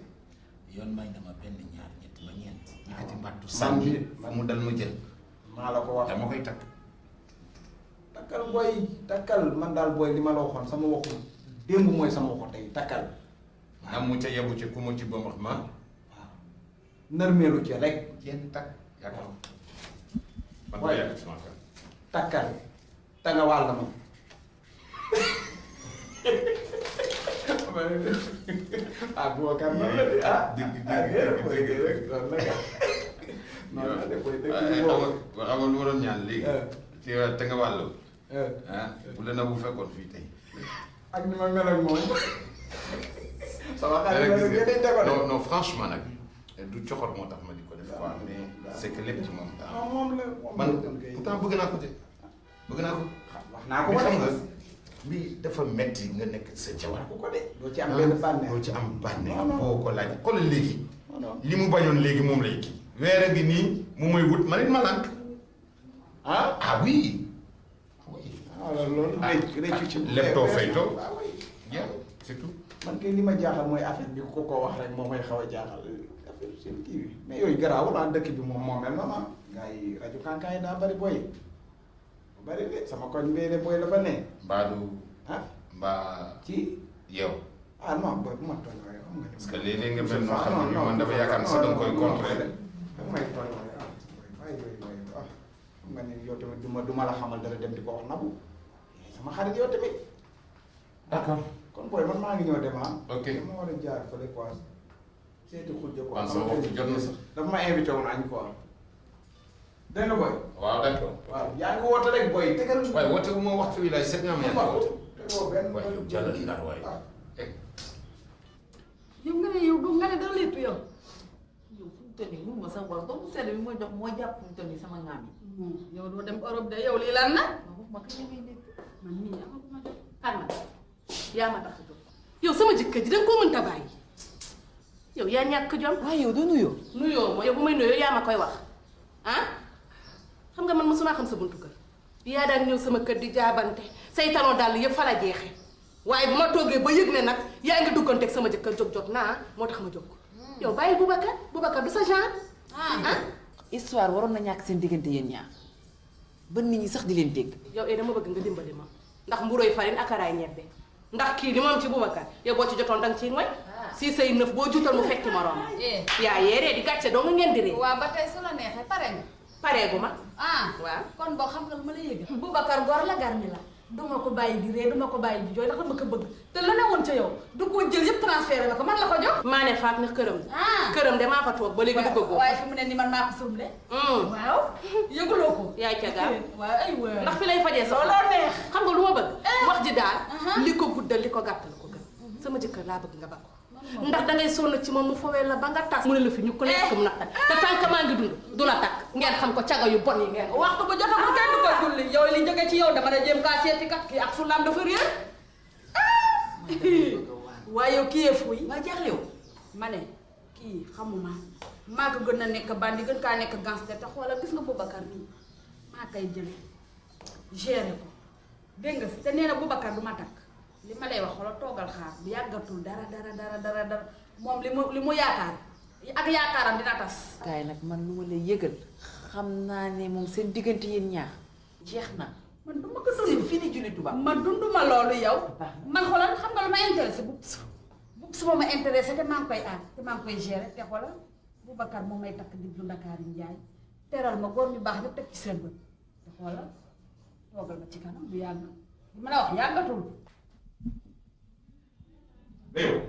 yoon may na ma benn ñaar ñett ba ñeent. yëkkati mbattu sànni mu dal ma jël. maa la ko wax dama koy takk. takkal booy takkal man daal booy li ma la waxoon sama waxu démb mooy sama waxu tey takkal. am mu ca yebu ci ku mu ci ba wax ma. waaw nërmeelu ci rek. kenn takk yaakaar man waaye yàgg sama kër. takkal ta nga wàll ma. Boubacar noonu la de xam nga lu ma doon ñaan léegi. ci te nga wàllu. bu la na bu fekkoon fii tey. ak ni ma mel ak moom. sama xarit la nag yéen a non non franchement nag du coxor moo tax ma di ko def quoi mais c'est que lépp ci moom daal. moom la man pourtant bëgg naa ko de bëgg naa ko. wax naa ko mais xam nga. nga lii dafa metti nga nekk sa jabar. ko de doo ci am benn bànneex. doo ci am bànneex boo ko laaj xoolal léegi. li mu bañoon léegi moom lay kii. weere bi nii mu may wut man it ma lànk. ah oui. loolu réccu ci. leptoo faytoo. c'est tout. man kay li ma jaaxal mooy affaire bi ko wax rek moom mooy xaw a jaaxal affaire seen kii bi mais yooyu garaawul dëkk bi moom moo mel noonu gars yi rajo kankaay daa bari booy bari de sama koñ bee de booy la fa ne. Mbaa mbaa. ci yow. non booy bu ma tooñ waaye xam nga. parce que léeg-léeg nga mel noo xam ne man dafa yaakaar ne sax da nga koy contrer. da may tooñ waaye yooyu xam nga ni yow tamit du ma la xamal dara dem di ko wax Nabou sama xarit yow tamit. d'accord. kon booy man maa ngi ñëw dem ok dama war a jaar fële quoi seeti xujja quoi. man sama waxtu jot na sax. dafa ma invité woon añ quoi. dégg nga booy. waaw d'accord. waaw yaa ngi woote rek booy tegal. waaye woote wu ma waxtu wi laay seet nga am yaa ngi woote. tegoo benn waaye yow jàllal ndar waaye. yow nga ne yow du nga ne dara léttu yow. yow fu mu toll nii mënuma sax wala doomu sedd bi ma jox moo jàpp fu mu toll nii sama ngaam yi. yow doo dem Europe de yow lii lan la. ma kañ ngay létt man mii yaa ma ko ma jox Fatma yaa ma tax a jóg yow sama jëkkër ji danga koo mënta bàyyi yow yaa ñàkk jom. waaye yow du nuyoo. nuyoo ma yow bu may nuyoo yaa ma koy wax xam nga man mosuma xam sa buntu kër yaa daan ñëw sama kër di jaabante say talon dàll yëpp fa la jeexe waaye bu ma toogee ba yëg ne nag yaa ngi dugganteeg sama jëkkër jóg jot naa moo tax ma jóg yow bàyyi Boubacar du sa genre. histoire waroon na ñàkk seen diggante yéen ñaar ba nit ñi sax di leen dégg. yow dama bëgg nga dimbali ma ndax mburoy farine ak araay ñebbe ndax kii li mu am ci Boubacar yow boo ci jotoon danga ciy ngoy si say nëf boo juutal mu fekki moroom yaa yeeree di gàcce doo nga ngeen di ree waaw ba tey su la neexee pare nga. pareegu ma waaw kon boo xam nga lu ma la yëgal. Boubacar góor la garmi la duma ko bàyyi di ree duma ko bàyyi di jooy ndax dama ko bëgg te la ne woon ca yow du ko jël yëpp transféré la ko man la ko jox. maa ne faak na këram. këram de maa fa toog ba léegi duggagoo. waaye fi mu ne nii man maa ko sumle. waaw yëguloo ko. yaay ca gaaw waaw aywa ndax fi lay fajee sax looloo neex. xam nga lu ma bëgg. wax ji daal li ko guddal li ko gàttal ko gën. sama jëkkër laa bëgg nga ba ko. ndax dangay sonn ci moom mu fowee la ba nga tas. mu ne la fi ñu ko nekk mu naqar te tànk maa ngi dund du la takk ngeen xam ko caga yu bon yi ngeen. waxtu bu jotagul kenn du ko julli yow li jóge ci yow dama ne jéem kaa seeti kat kii ak fulaam dafa réer. waaye yow kii yee fuy. waa jaaxle yow. ma ne kii xamuma maa ko gën a nekk bandi gën kaa nekk gangster te xoolal gis nga Boubacar nii maa koy jëlee gérer ko dégg nga te nee na Boubacar du ma takk. li ma lay wax xoolal toogal xaar bu yàggatul dara moom li mu yaakaar ak yaakaaram dina tas. kaay nag man lu ma lay yëgal xam naa ne moom seen diggante yéen ñaar jeex na. man du ma ko dund c'est fini Julie Touba. man dunduma loolu yow. man xoolal xam nga lu ma intéressé bu suba ma intéressé te maa ngi koy aar te maa ngi koy gérer te xoolal Boubacar moom may takk diggu Ndakaaru Njaay teral ma góor ñu baax ñëpp teg ci seen bët te xoolal toogal ma ci kanam bu yàgg li ma la wax yàggatul. mais yow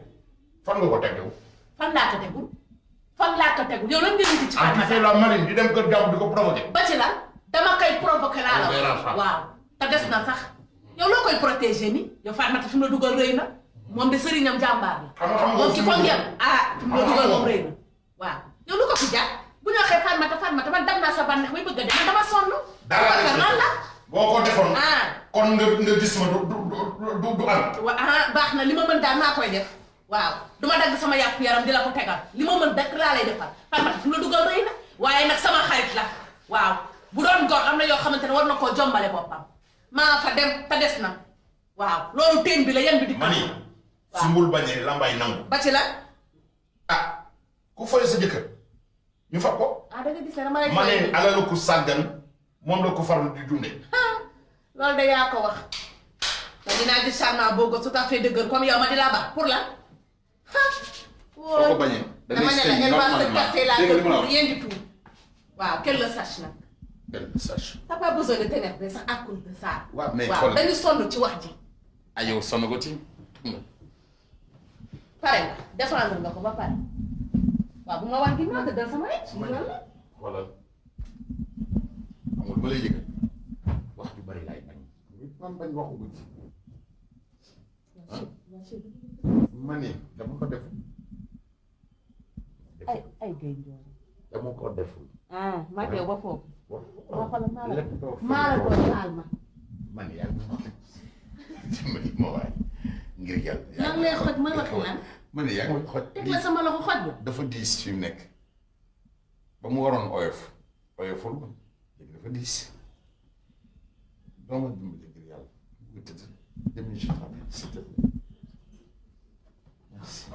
fan nga ko teg yow. fan laa ko tegul yow lan nga indi ci ah tu fais la marine di dem kër jàmm di ko provoqué. ba ci la dama koy provoqué laa la wax waaw te des na sax yow loo koy protégé ni yow Fatmata fi mu la dugal rëy na moom de sëriñam jàmbaar la. xam nga moom ci ko ngeen fi mu la dugal moom rëy na waaw yow lu ko fi jaar bu ñu waxee Fatmata man dem naa sa bànneex bay bëgg a dem man dama sonn. dara la boo ko defoon. kon nga gis ma du am. baax na li ma mën daal maa koy def waaw du ma dagg sama yàpp yaram di la ko tegal li ma mën dëkk laa lay defal Fatmata fi mu la dugal rëy na waaye nag sama xarit la waaw bu doon góor am na yoo xamante ne war na koo jombale boppam maa fa dem te des na waaw loolu teen bi la yan bi di. mani su mbul bañee lambay nangu. ba ci la. ku foyee sa jëkkër ñu fab ko. da nga gis ne dama lay. ma ne alalu ku sàggan moom la ko farlu di dundee. loolu de yaa ko wax te dinaa gis charmant boobu tout à fait dëgër comme yow ma di la baax pour la. boo ko bañee dama ne la elle va se casser la gueule pour rien du tout waaw qu'elle le sache nag. qu'elle le sache. t'as pas besoin de t'énerver sax à cause de ça. waaw mais waaw dañu sonn ci wax ji. ay yow sonn ko ci. pare nga défendre nga ko ba pare waaw bu ma wax gi ma dal sama wet. wala amul ma lay yëgal wax ju bari laay bañ. man bañ waxu ko ci. ma ne dama ko def. ay gay njool. dama ko deful. ma teew ba foofu. maa la doon laal ma. man yàlla dimbali ma waay ngir yàlla. yaa ngi lay xoj ma waxi lan. ma ne yaa ngi xoj. teg la sama loxo xoj la. dafa diis fi mu nekk ba mu waroon oyof oyoful ma léegi dafa diis doo ma dimbali ngir yàlla nga tëdd demi je t'appelle s'il te plaît merci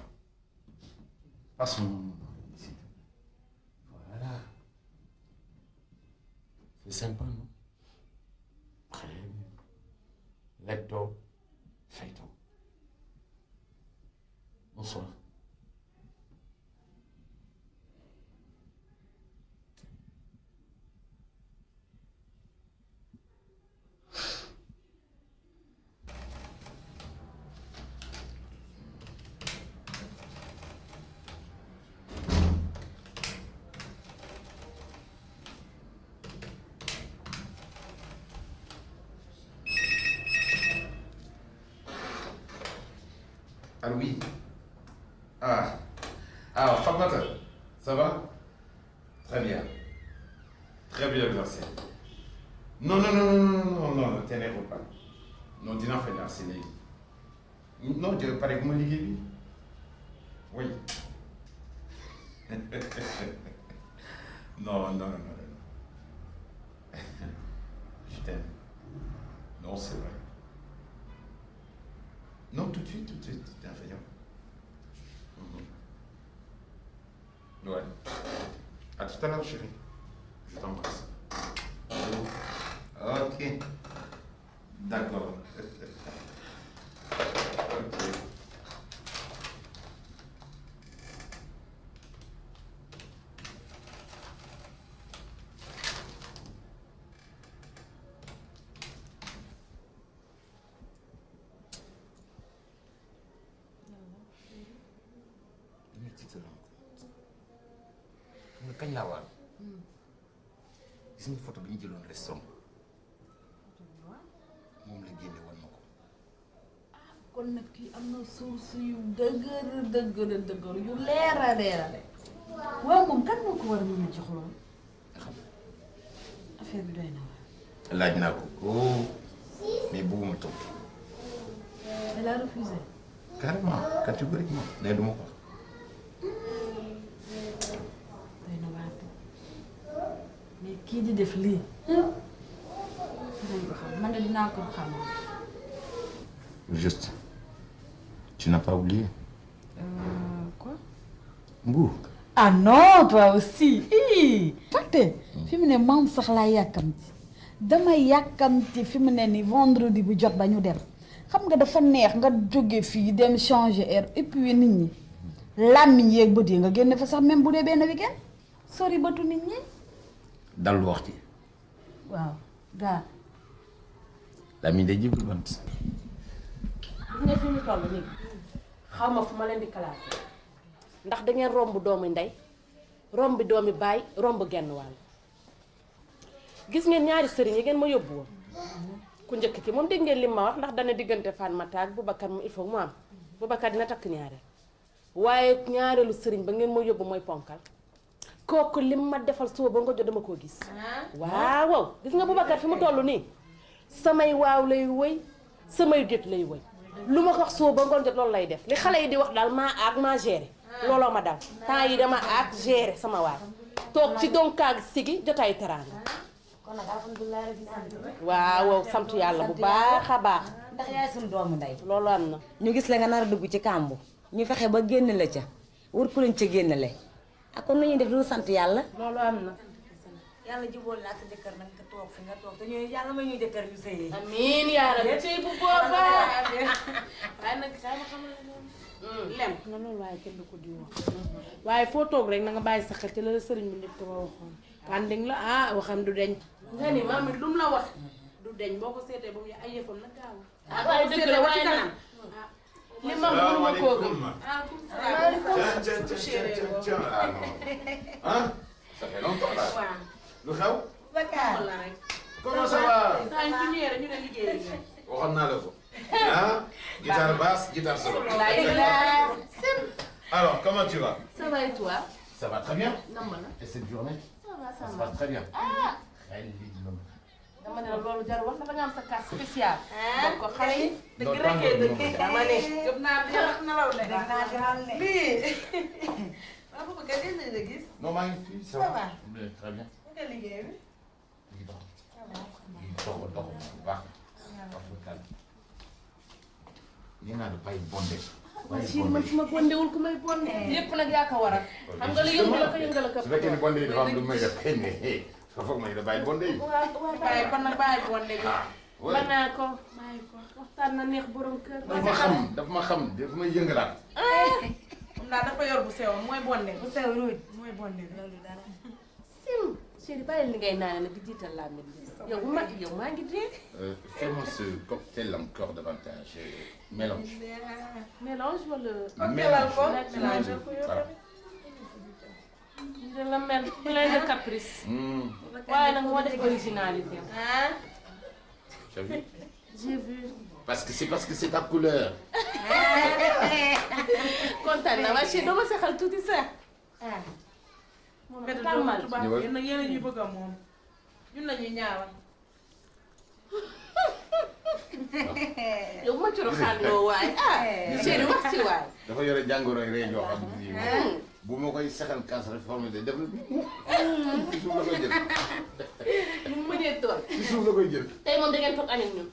passe-moi ici voilà c'est sympa non très bien lekk-too fay-too bonsoir. Ah oui. Fatmata, ça va? Très bien. Très bien, merci. Non, ne t'énerve pas. Non, dina fa ñaar si léegi. Non, je pare bu ma liggéey bi. Oui. Non. Je t'aime. Non, c'est vrai. Non, tout de suite, t'es un feignant. Ouais. À tout à l'heure, chérie. Je t'embrasse. Ok. D'accord. Ok. nga kañ laa waar gis nga photo bi ñu jëloon restaurant moom la génne woon ma ko. kon nag kii am na source yu dëgër yu leer a leer a leer waaw moom kan moo ko war a mën a jox loolu affaire bi doy na waar. laaj naa ko oh mais bëgguma tontu. Elle a refusé. Carrément catégoriquement nee du ma ko. doy na waar mais kii di def lii dinañ ko xam man de dinaa ko xam. Juste tu n'as pas oublié. Quoi? Mbour. Ah non, toi aussi. Fàtte fi mu ne maam sax laa yàkkamti damay yàkkamti fi mu ne ni vendredi bu jot ba ñu dem xam nga dafa neex nga jóge fii dem changer air et puis nit ñi làmmiñ yeeg bët yi nga génne fa sax même bu dee benn weekend sori bëtu nit ñi. dal wax ci. waaw gaa. làmmiñ day jibul bant. gis nga fi mu toll nii xaw ma fu ma leen di classé ndax da ngeen romb doomi ndey romb doomi baay romb genn wàll gis ngeen ñaari sëriñ yi ngeen ma yóbbu woon ku njëkk ki moom dégg ngeen li ma wax ndax dana diggante Fatmata ak Boubacar moom il faut mu am Boubacar dina takk ñaareel waaye ñaareelu sëriñ ba ngeen ma yóbbu mooy ponkal kooku lim ma defal suba ba nga jot dama koo gis waaw gis nga Boubacar fi mu toll nii samay waaw lay woy samay déet lay woy lu ma ko wax suba ba ngoon jot loolu lay def li xale yi di wax daal maa aak maa géré looloo ma dal temps yi dama aak géré sama waay toog ci donkaag sigi jotaay teraanga kon nag alhamdulilah rabbil alamin. waaw sant yàlla bu baax a baax ndax yaay suñu doomu ndey. loolu am na ñu gis la nga nar a dugg ci kàmbu ñu fexe ba génn la ca wër ku lañ ca génnale ak kon nañuy def lu sant yàlla. loolu am na yàlla jubóol la ak sa jëkkër nag nga toog fi nga toog te ñu yàlla may ñu jëkkër ñu sëyee. amiin yaa rabbi tey bu boobaa waaye nag saa ma xamal la moom lem nga loolu waaye kenn du ko di wax waaye foo toog rek na nga bàyyi sa xel ci la la sëriñ bi nit ko waxoon kànding la ah waxam du deñ nga ni maam it lu mu la wax du deñ boo ko seetee ba mu ay yëfam nag gaaw waaye dëgg la waaye nag li ma mënu ma koo gëm Tiens, ah non. Hein? Ça fait longtemps là. Lu xew? Bakar Comment ça va? saa yu ñu ñëwee rek ñu ne liggéey waxoon naa la ko. Ah, guitare basse, guitare solo. Alors, comment tu vas? ça va et toi? Ça va très bien. nam na Et cette journée? ça Ça se va passe très bien. ah Ay lii dama ne la loolu jar wax dafa nga am sa carte spéciale donc ko xale yi dëgg rek dëgg dama ne gëm naa dina nelaw de def naa jaral ne. lii maa ko bëgg a gën a gis Non, maa ngi fi, ça Ça va. va. Mais très bien. nga liggéey bi Ngi dox. Ngi dox bu baax. Wax bu calme. Nee naa la bàyyi bondé. waa Chine man su ma bondewul ku may bonde lépp nag yaa ko waral xam nga lu yëngal ko yëngal ko Su fekkee ne bondé yi dafa am lu may def xëy na fa foog ma ne da bàyyi bondé yi. bàyyi kon nag bàyyi bi woon léegi ba naa ko bàyyi ko waxtaan na neex borom kër dafa ma xam dafa may yëngalaat. moom daal dafa yor bu sew mooy bonde bu sew ruuj. mooy bonde loolu dara. sim chéri bàyyi li ngay naan nag di jiital laa mel yow bu ma yow maa ngi dee Fais-moi ce cocktail encore davantage. Mélange. mélange wala Mélange. mélange ko yor Voilà. de la mel plein de caprice waaye nag moo def originalité ah Tu as vu? j'ai vu Parce que c'est ta couleur. kontaan na waa chéri doo ma sexal tuuti sax moom mbedd tàmmal doomu tubaab yéen nag yéen a ñuy bëgg a moom ñun la ñuy ñaawal yow ma coro xàlloo waay ah chéri wax ci waay dafa yore jàngoro rek joo xam ne bu ma koy saxal kaas réforme de def na ci suuf la koy jël. lu mu mënee tool ci suuf la koy jël. tey moom da ngeen toog amin ñun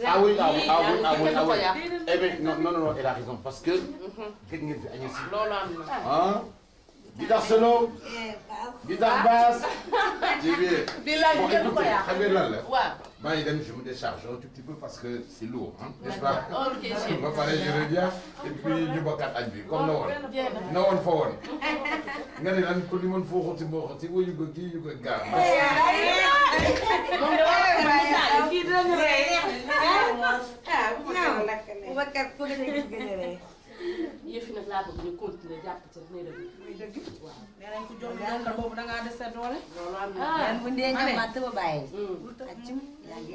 Ah oui, ah oui, ah oui, ah oui, kenn ah du ko oui. yàq. Eh bien, non, elle a raison, parce que gëj ngeen fi añu si. loolu am na Ah, guitare solo. guitare basse. j'ai bien. Bilaay bon jël ko écoutez yaa. xam ngeen lan la. waaw. maa ngi dem je me décharge un tout petit peu parce que c'est lourd hein n'est-ce pas. ok chérie. ba pare je reviens et puis ñu bokkaat añ bi comme na woon. na woon fa woon. nga ne lan ko li mën foo xoti moo xoti wala yu ko kii yu ko gaar. kii dinañu rey. yëf yi nag laa bëgg ñu continuer jàpp ci rek muy dëgg. waaw. nee nañ ko jox ñu boobu da ngaa des sa doole. loolu am ah na. bu ndee ñamaat te ba bàyyi. accum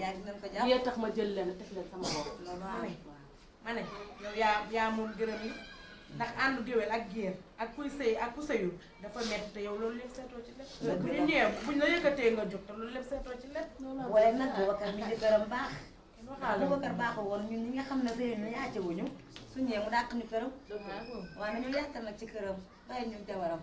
yàgg nañ ko jàpp. yee tax ma jël leen teg leen sama bopp. loolu am ma ne yow yaa moom gërëm yi ndax àndu géwél ak géer ak kuy sëy ak ku sëyul dafa métti te yow loolu lépp seetoo ci lépp. bu ñu ñëwee buñ la yëkkatee nga jóg te loolu lépp seetoo ci lépp. boole nag Boubacar mi jëkkëram baax. waxaale Boubacar baaxul woon ñun ñi nga xam ne sëy ñu yaace wuñu su ñëwee mu dàq ñu këram. waaye nañu yaatal nag ci këram bàyyi ñu jabaram.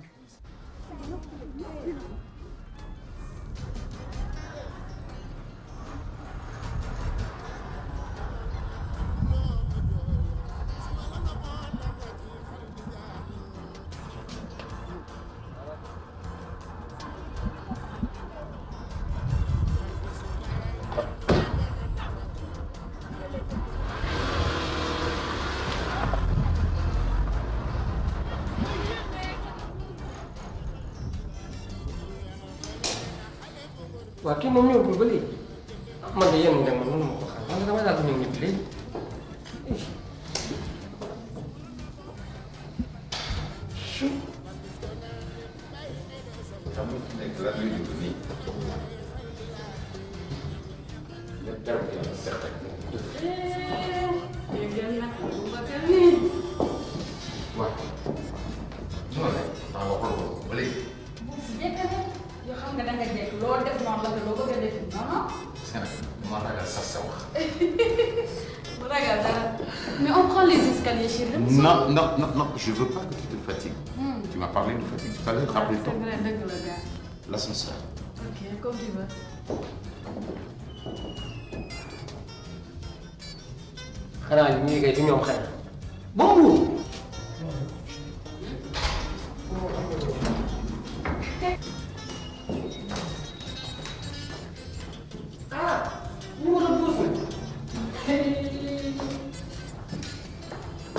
waa kii moom ñëwagul ba léegi man de yéen a man mënuma ko xam man dama daal ñëw ñibbi léegi. xam nga fi nekk lan lay dugg nii. lépp dara bi yàlla seq rek. waaw. non non maa waxoon ko ba léegi. yoo xam nga da nga jekk loo def noonu la te loo bëgg a def non. Sénégal ma ragal sax sa wax. bu ragal dara. mais on prend les escaliers chez nous. non non non non je veux pas que tu te fatigues. tu m'as parlé de fatigue tout à l'heure rappelle-toi. c'est vrai dëgg la gars. l'ascenseur. ok comme tu veux. xanaa li ñuy kay du ñoom xanaa boobu.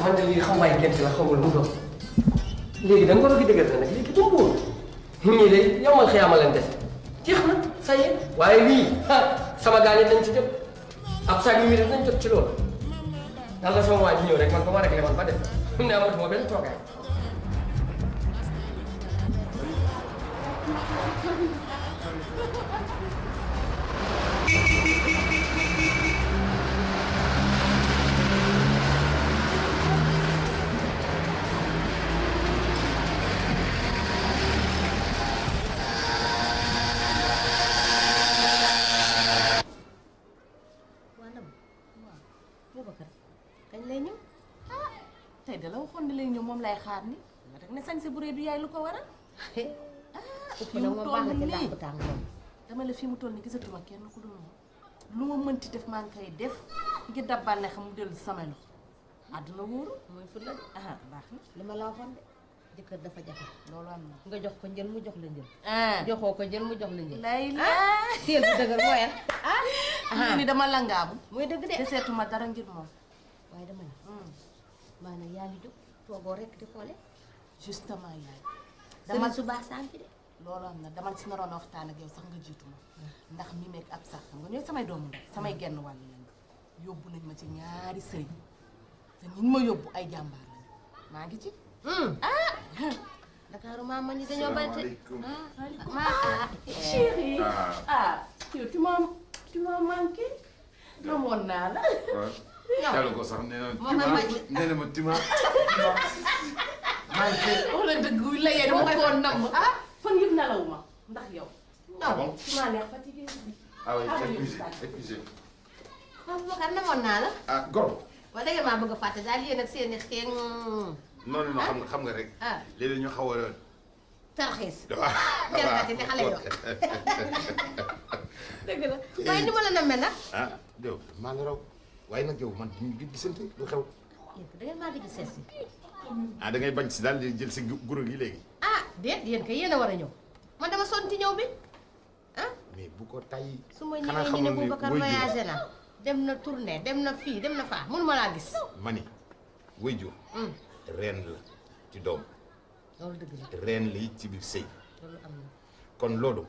man de lii xam waay gént la xamul lu mu doon léegi da nga ko bëgg dëgër na nag léegi boobu ñii de yow man xiyaama leen dese jeex na ça y est waaye lii sama gaañ dañ ci jot ab saa yu def nañ jot ci loolu yàlla sama waa ji ñëw rek man ba ma réglé man ba def ne amatuma benn toogaay. kañ lay ñëw. ah tey de la waxoon ne lay ñëw moom lay xaar ni nga rek ne sañse bu rëy du yaay lu ko waral. fii mu toll nii dama la fi mu toll nii gisatuma kenn ku dul moom lu ma mënti def maa ngi koy def ngir dabbal ne xam mu dellu samay loxo àdduna wóoru mooy fulla de ah baax na li ma la waxoon de jëkkër dafa jafe loolu am na nga jox ko njël mu jox la njël. ah joxoo ko njël mu jox la njël. lay la téel bu dëgër mooyal. ah ni dama langaabu. muy dëgg de deseetuma dara ngir moom. waaye dama ne. maanaam yaa ngi jóg toogoo rek di xoole. justement yaay. dama subaa sànq de. loolu am na dama ci naroon a waxtaan ak yow sax nga jiitu ma ndax mi meeg ab sax xam nga ñooy samay doomu ndey samay genn wàll lañu yóbbu nañ ma ci ñaari sëriñ te ñi ma yóbbu ay jàmbaar lañu maa ngi ci. ah. Dakar maama ñi dañoo bari te. chérie ah yow tu m'as manqué. namoon naa la. yàlla ko sax nee na ma tima manqué. wala dëgg wu la yee dama ko namm ah fan yëpp nelaw ma ndax yow. ah bon tu m'as l'air fatigué. ah oui épuisé. Boubacar namoon naa la. ah Goro. wala da ngeen maa bëgg a fàtte daal yéen ak seen i xeeñ. non non xam nga rek. ah léeg-léeg ñu xaw a. tarxiis. waaw jalgati ni xale yoo. dëgg la waaye ni ma la nammee nag. ah yow maa la raw waaye nag yow man ñu ngi gisante lu xew. da ngeen maa di gis seet si. ah da ngay bañ si daal di jël si guro gi léegi. ah déet yéen kay yéen a war a ñëw man dama sonn ci ñëw bi ah. mais bu ko tay. su ma ñëwee ñu ne Boubacar voyagé na dem na tournée dem na fii dem na faa mënuma laa gis. mani waajur. reen la ci doom. loolu dëgg la. reen la it ci biir sëy. loolu am na. kon loolu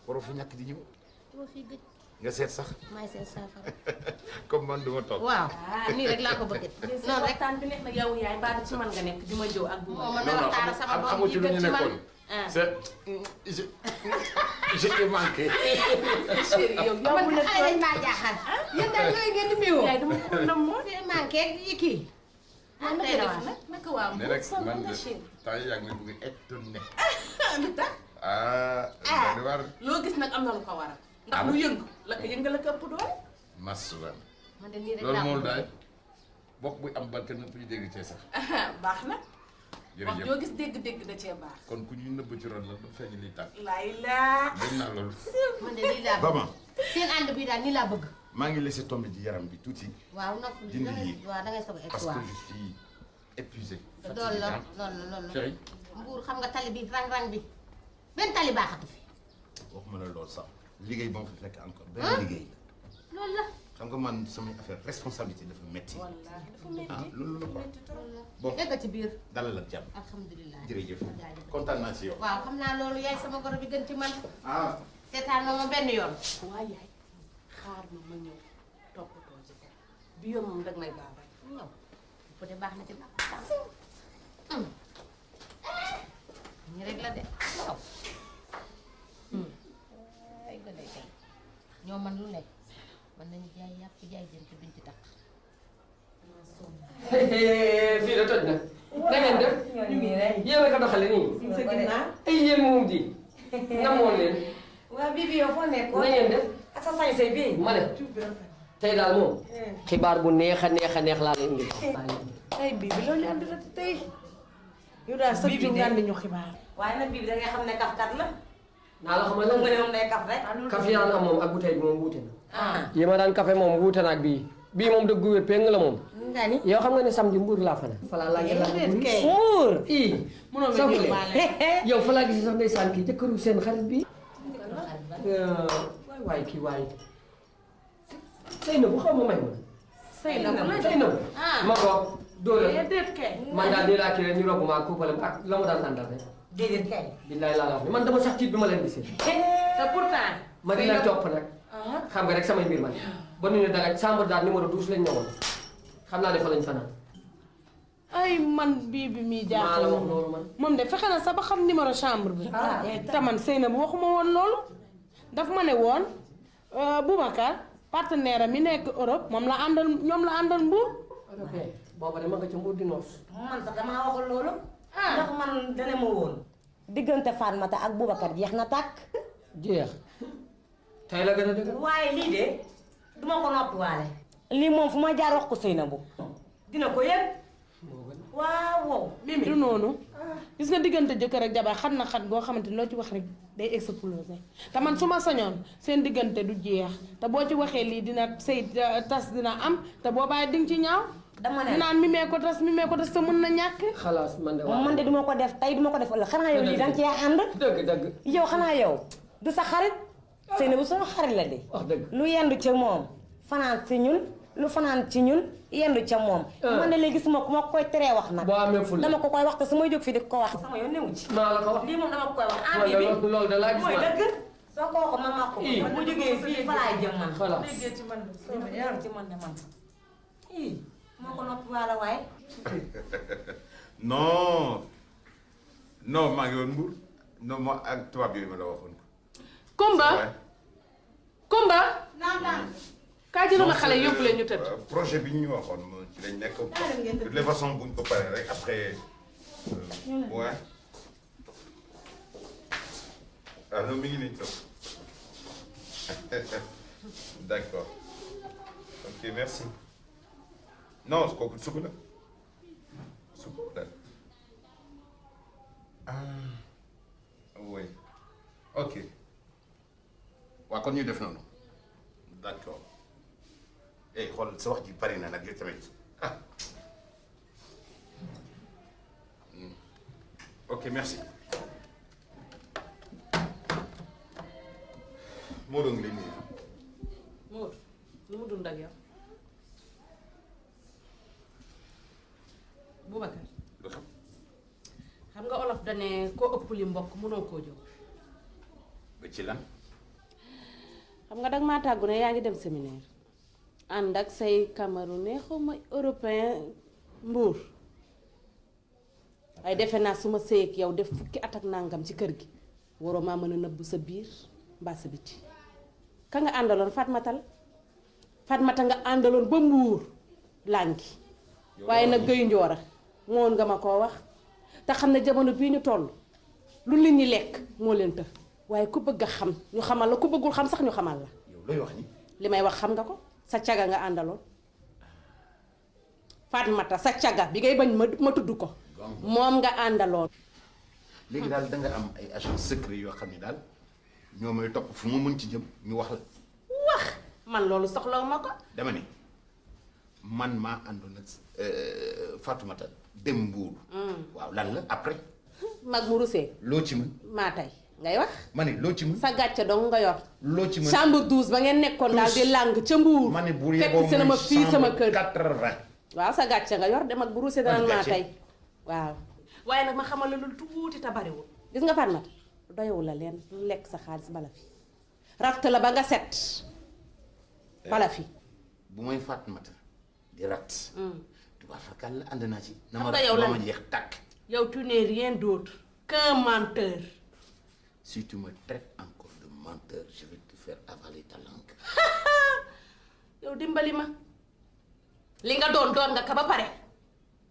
waroo fi ñàkk di ñëw. dama fiy gëj. nga seet sax. maay seen saafara. comme man duma toog. waaw nii rek laa ko bëggee. noonu rek waxtaan bi neex na yow yaay baal ci man nga nekk di ma jëw ak bu man da waxtaan sama doom ji gën ci man. c'est je t'ai manqué. chéri yow yow man xale lañ maa jaaxal. yéen daal yooyu ngeen di miwoo. yaay dama ko nam moo fi manqué yi kii. ah naka def nag naka waa mais nag man de temps yii yaa ngi may bëgg étonné. lu tax. loo gis nag am na lu ko waral. ndax lu yëngu la ko yëngal ak ëpp doole. masuwaat. man de nii rek loolu laa moom daal bopp buy am barke na kuy dégg cee sax. baax na. jërëjëf wax joo gis dégg-dégg da cee baax. kon ku ñuy nëbb ci ron la du feeñ liy tàkk. laay laa. dégg naa loolu. man de lii laa bëgg. Maman. seen ànd bi daal nii laa bëgg. maa ngi laissé tomber ci yaram bi tuuti. waaw nopp li dindi lii waaw da ngay soog a egg parce waaw. que je suis épuisé. loolu la loolu la. chéri. Mbuur xam nga tali bi rang-rang bi benn tali baaxatu fi. waxuma la loolu sax liggéey ba ma fi fekk encore benn liggéey la. loolu la. xam nga man samay affaire responsabilité dafa métti. wallaahi dafa métti. ah loolu la quoi. bon egg ci biir. dalal ak jàmm. alhamdulilah. jërëjëf kontaan naa si yow. waaw xam naa loolu yaay sama goro bi gën ci man. ah. seetaan na ma benn yoon. waa yaay xaar ma ma ñëw toppatoo ci ko bi yoon moom dag may baabal. ñëw bu dee baax na ci baax. ñu rek la de waaw. ay gën a kay ñoo man lu nekk mën nañu jaay yàpp jaay jën te duñ ci tax. fii da toj na. na ngeen def. ñu ngi rek. yéen a ko doxale nii. sa ginnaaw. ay yéen moom di. namoon leen. waa bii bi yow foo nekkoon. na ngeen def. ak sa sañse bii. ma ne. tey daal moom. xibaar bu neex a neex a neex laa leen indi. ay bii bi loolu andi la tey. yow daal sa jur nga andi ñu xibaar. waaye nag bii bi da ngay xam ne kafkat la. naa la xamal moom nga ne lan moom day kaf rek. kafe yaa am moom ak bouteille bi moom wuute na. yi ma daan kafe moom wuute na ak bii. bii moom dëgg wér péng la moom. nga ni. yow xam nga ne samedi Mbour laa fa na. falaa laa gis laa Mbuur. ii. mënoo ma soxna yóbbaale. yow fa laa gis sax ndeysaan kii jëkkëru seen xarit bi. waay waay kii waay. sëy na bu xaw ma may ma. sëy na bu sëy na bu. ma ko dóoral. déet kay. man daal di laa kii rek ñu robb maa kuupalam ak la mu daan àndal rek. déedéet kay. billaay laa la wax man dama sax tiit bi ma leen gisee. te pourtant. ma di la topp nag. xam nga rek samay mbir man. ba nu ñu dangay chambre daal numéro 12 lañ ñëwoon. xam naa dafa lañ fanaan. ay man bii bi muy maa la jaaxal wax loolu man. moom de fexe na sa ba xam numéro chambre bi. te man sëy na bu waxuma woon loolu. daf ma ne woon Boubacar partenaire am mi nekk Europe moom la àndal ñoom la àndal Mbuur. booba de ma nga ca Mbuur di noos. man sax damaa waxul loolu. ndax man dana ma woon. diggante Fatmata ak Boubacar jeex na tàkk. jeex. tey la gën a dëgg. waaye lii de duma ko noppiwaale. lii moom fu ma jaar wax ko Seynabou dina ko yëg. waaw wow. Mimi du noonu. gis nga diggante jëkkër ak jabar xat na xat goo xamante ni loo ci wax rek day exploser te man su ma sañoon seen diggante du jeex te boo ci waxee lii dina sëy tas dina am te boo bàyyi dinga ci ñaaw. dama ne naan mi mee ko tas te mën na ñàkk. xalaas man de waaw man de duma ko def tey duma ko def ëllëg xanaa yow lii danga cee ànd. dëgg dëgg. yow xanaa yow du sa xarit. Seynabou sama xarit la de. wax dëgg. lu yendu ca moom fanaan si ñun lu fanaan ci ñun yendu ca moom. man de léegi su ma koy teree wax nag. boo amee ful dama ko koy wax te su may jóg fii di ko wax. sama yoon newu ci. maa la ko wax lii moom dama ko koy wax. man de loolu de laa gis mooy naa. dëgg. soo ko waxoon man maa ko. ii bu jógee fii fa laay jëm man. xalaas. déggee ci man de ci man de man. ii moo ko noppi waala waaye. non non maa ngi woon Mbour non ma ak tubaab yooyu ma la waxoon. Kumba. Kumba. naan kaa jël ma xale yóbbu leen ñu tëdd. projet bi ñu waxoon moom ci lañ nekk. de toutes les façons buñ ko paree rek après. ouais. ah non mi ngi nii toog. d'accord. ok merci. non kooku suba la. suba la. ah oui. ok. waaw kon ñu def noonu. d'accord. eh xool sa wax ji bari na nag yow tamit ah. ok merci. moo doon lay nuyu. Moodu lu mu dund ak yow Boubacar lu xam. xam nga olof dane koo ëpp li mbokk mënoo koo jóg. ba ci lan. xam nga dag maa tàggu ne yaa ngi dem séminaire ànd ak say camerounais xaw ma européen Mbuur waaye defe naa su ma sëy ak yow def fukki at ak nangam ci kër gi waroo maa mën a nëbb sa biir mbaa sa biti ka nga àndaloon Fatmata nga àndaloon ba Mbuur làngi waaye nag Gueye Ndiora moon nga ma koo wax te xam ne jamono bii ñu toll lu nit ñi lekk moo leen të waaye ku bëgg a xam ñu xamal la ku bëggul xam sax ñu xamal la. yow looy wax ni. li may wax xam nga ko sa caga nga àndaloon Fatmata sa caga bi ngay bañ ma tudd ko moom nga àndaloon. léegi daal da nga am ay agent secret yoo xam ne daal ñoo may topp fu ma mën ci jëm ñu wax la. wax man loolu soxlaw ma ko. dama ni man maa àndoon ak Fatoumata dem Mbuur. waaw lan la après. mag mu rusee. loo ci mën. maa tey ngay wax. ma ne loo ci mën. sa gàcce dong nga yor. loo ci mën chambre 12 ba ngeen nekkoon daal di làng ca Mbuur. ma ne bu fekk si na ma fii sama kër 80. waaw sa gàcce nga yor dem ak bu rusee dana maa tey waaw. waaye nag ma xamal la lu tuuti te bariwul. gis nga Fatmata doyewul la leen lu lekk sa xaalis bala fi ratt la ba nga set bala fi. bu may Fatoumata di rat. tubaab fakal la ànd naa ci. na xam ma nga yow lan ma jeex tàkk. yow tu n'es rien d'autre qu'un menteur. si tu me traites encore de menteur je vais te faire avaler ta langue. yow dimbali ma li nga doon nga ka ba pare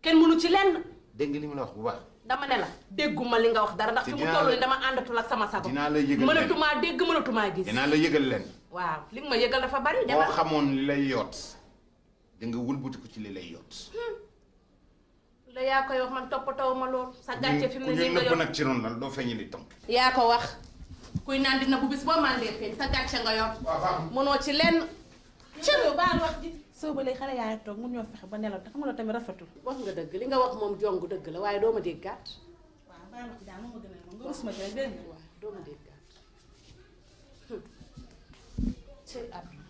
kenn mënu ci lenn. dégg nga li ma la wax bu baax. dama ne la dégguma li nga wax dara ndax fi mu toll nii dama àndatul ak sama sago. dinaa la yëgal leen mënatumaa dégg mënatumaa gis. dinaa la yëgal leen. waaw li nga ma yëgal dafa bari. boo xamoon li lay yoot da nga wëlbati ko ci li lay yoot. la yaa koy wax man toppatoo ma lool. sa gàcce fi mu ne nii nga ku ñu yor nëbb nag ci ron la doo feeñi li tonk. yaa ko wax kuy naan dina bu bis boo mandee feeñ sa gàcce nga yor. mënoo ci lenn. cëro baal wax ji soo ba léegi xale yaa ngi toog mun ñoo fexe ba nelaw te xam nga tamit rafetul. wax nga dëgg li nga wax moom jong dëgg la waaye doo ma déggaat. waaw baal wax ji daal moo ma gën a moom nga rus ma ci rek dégg nga. waaw doo ma déggaat. ci àdduna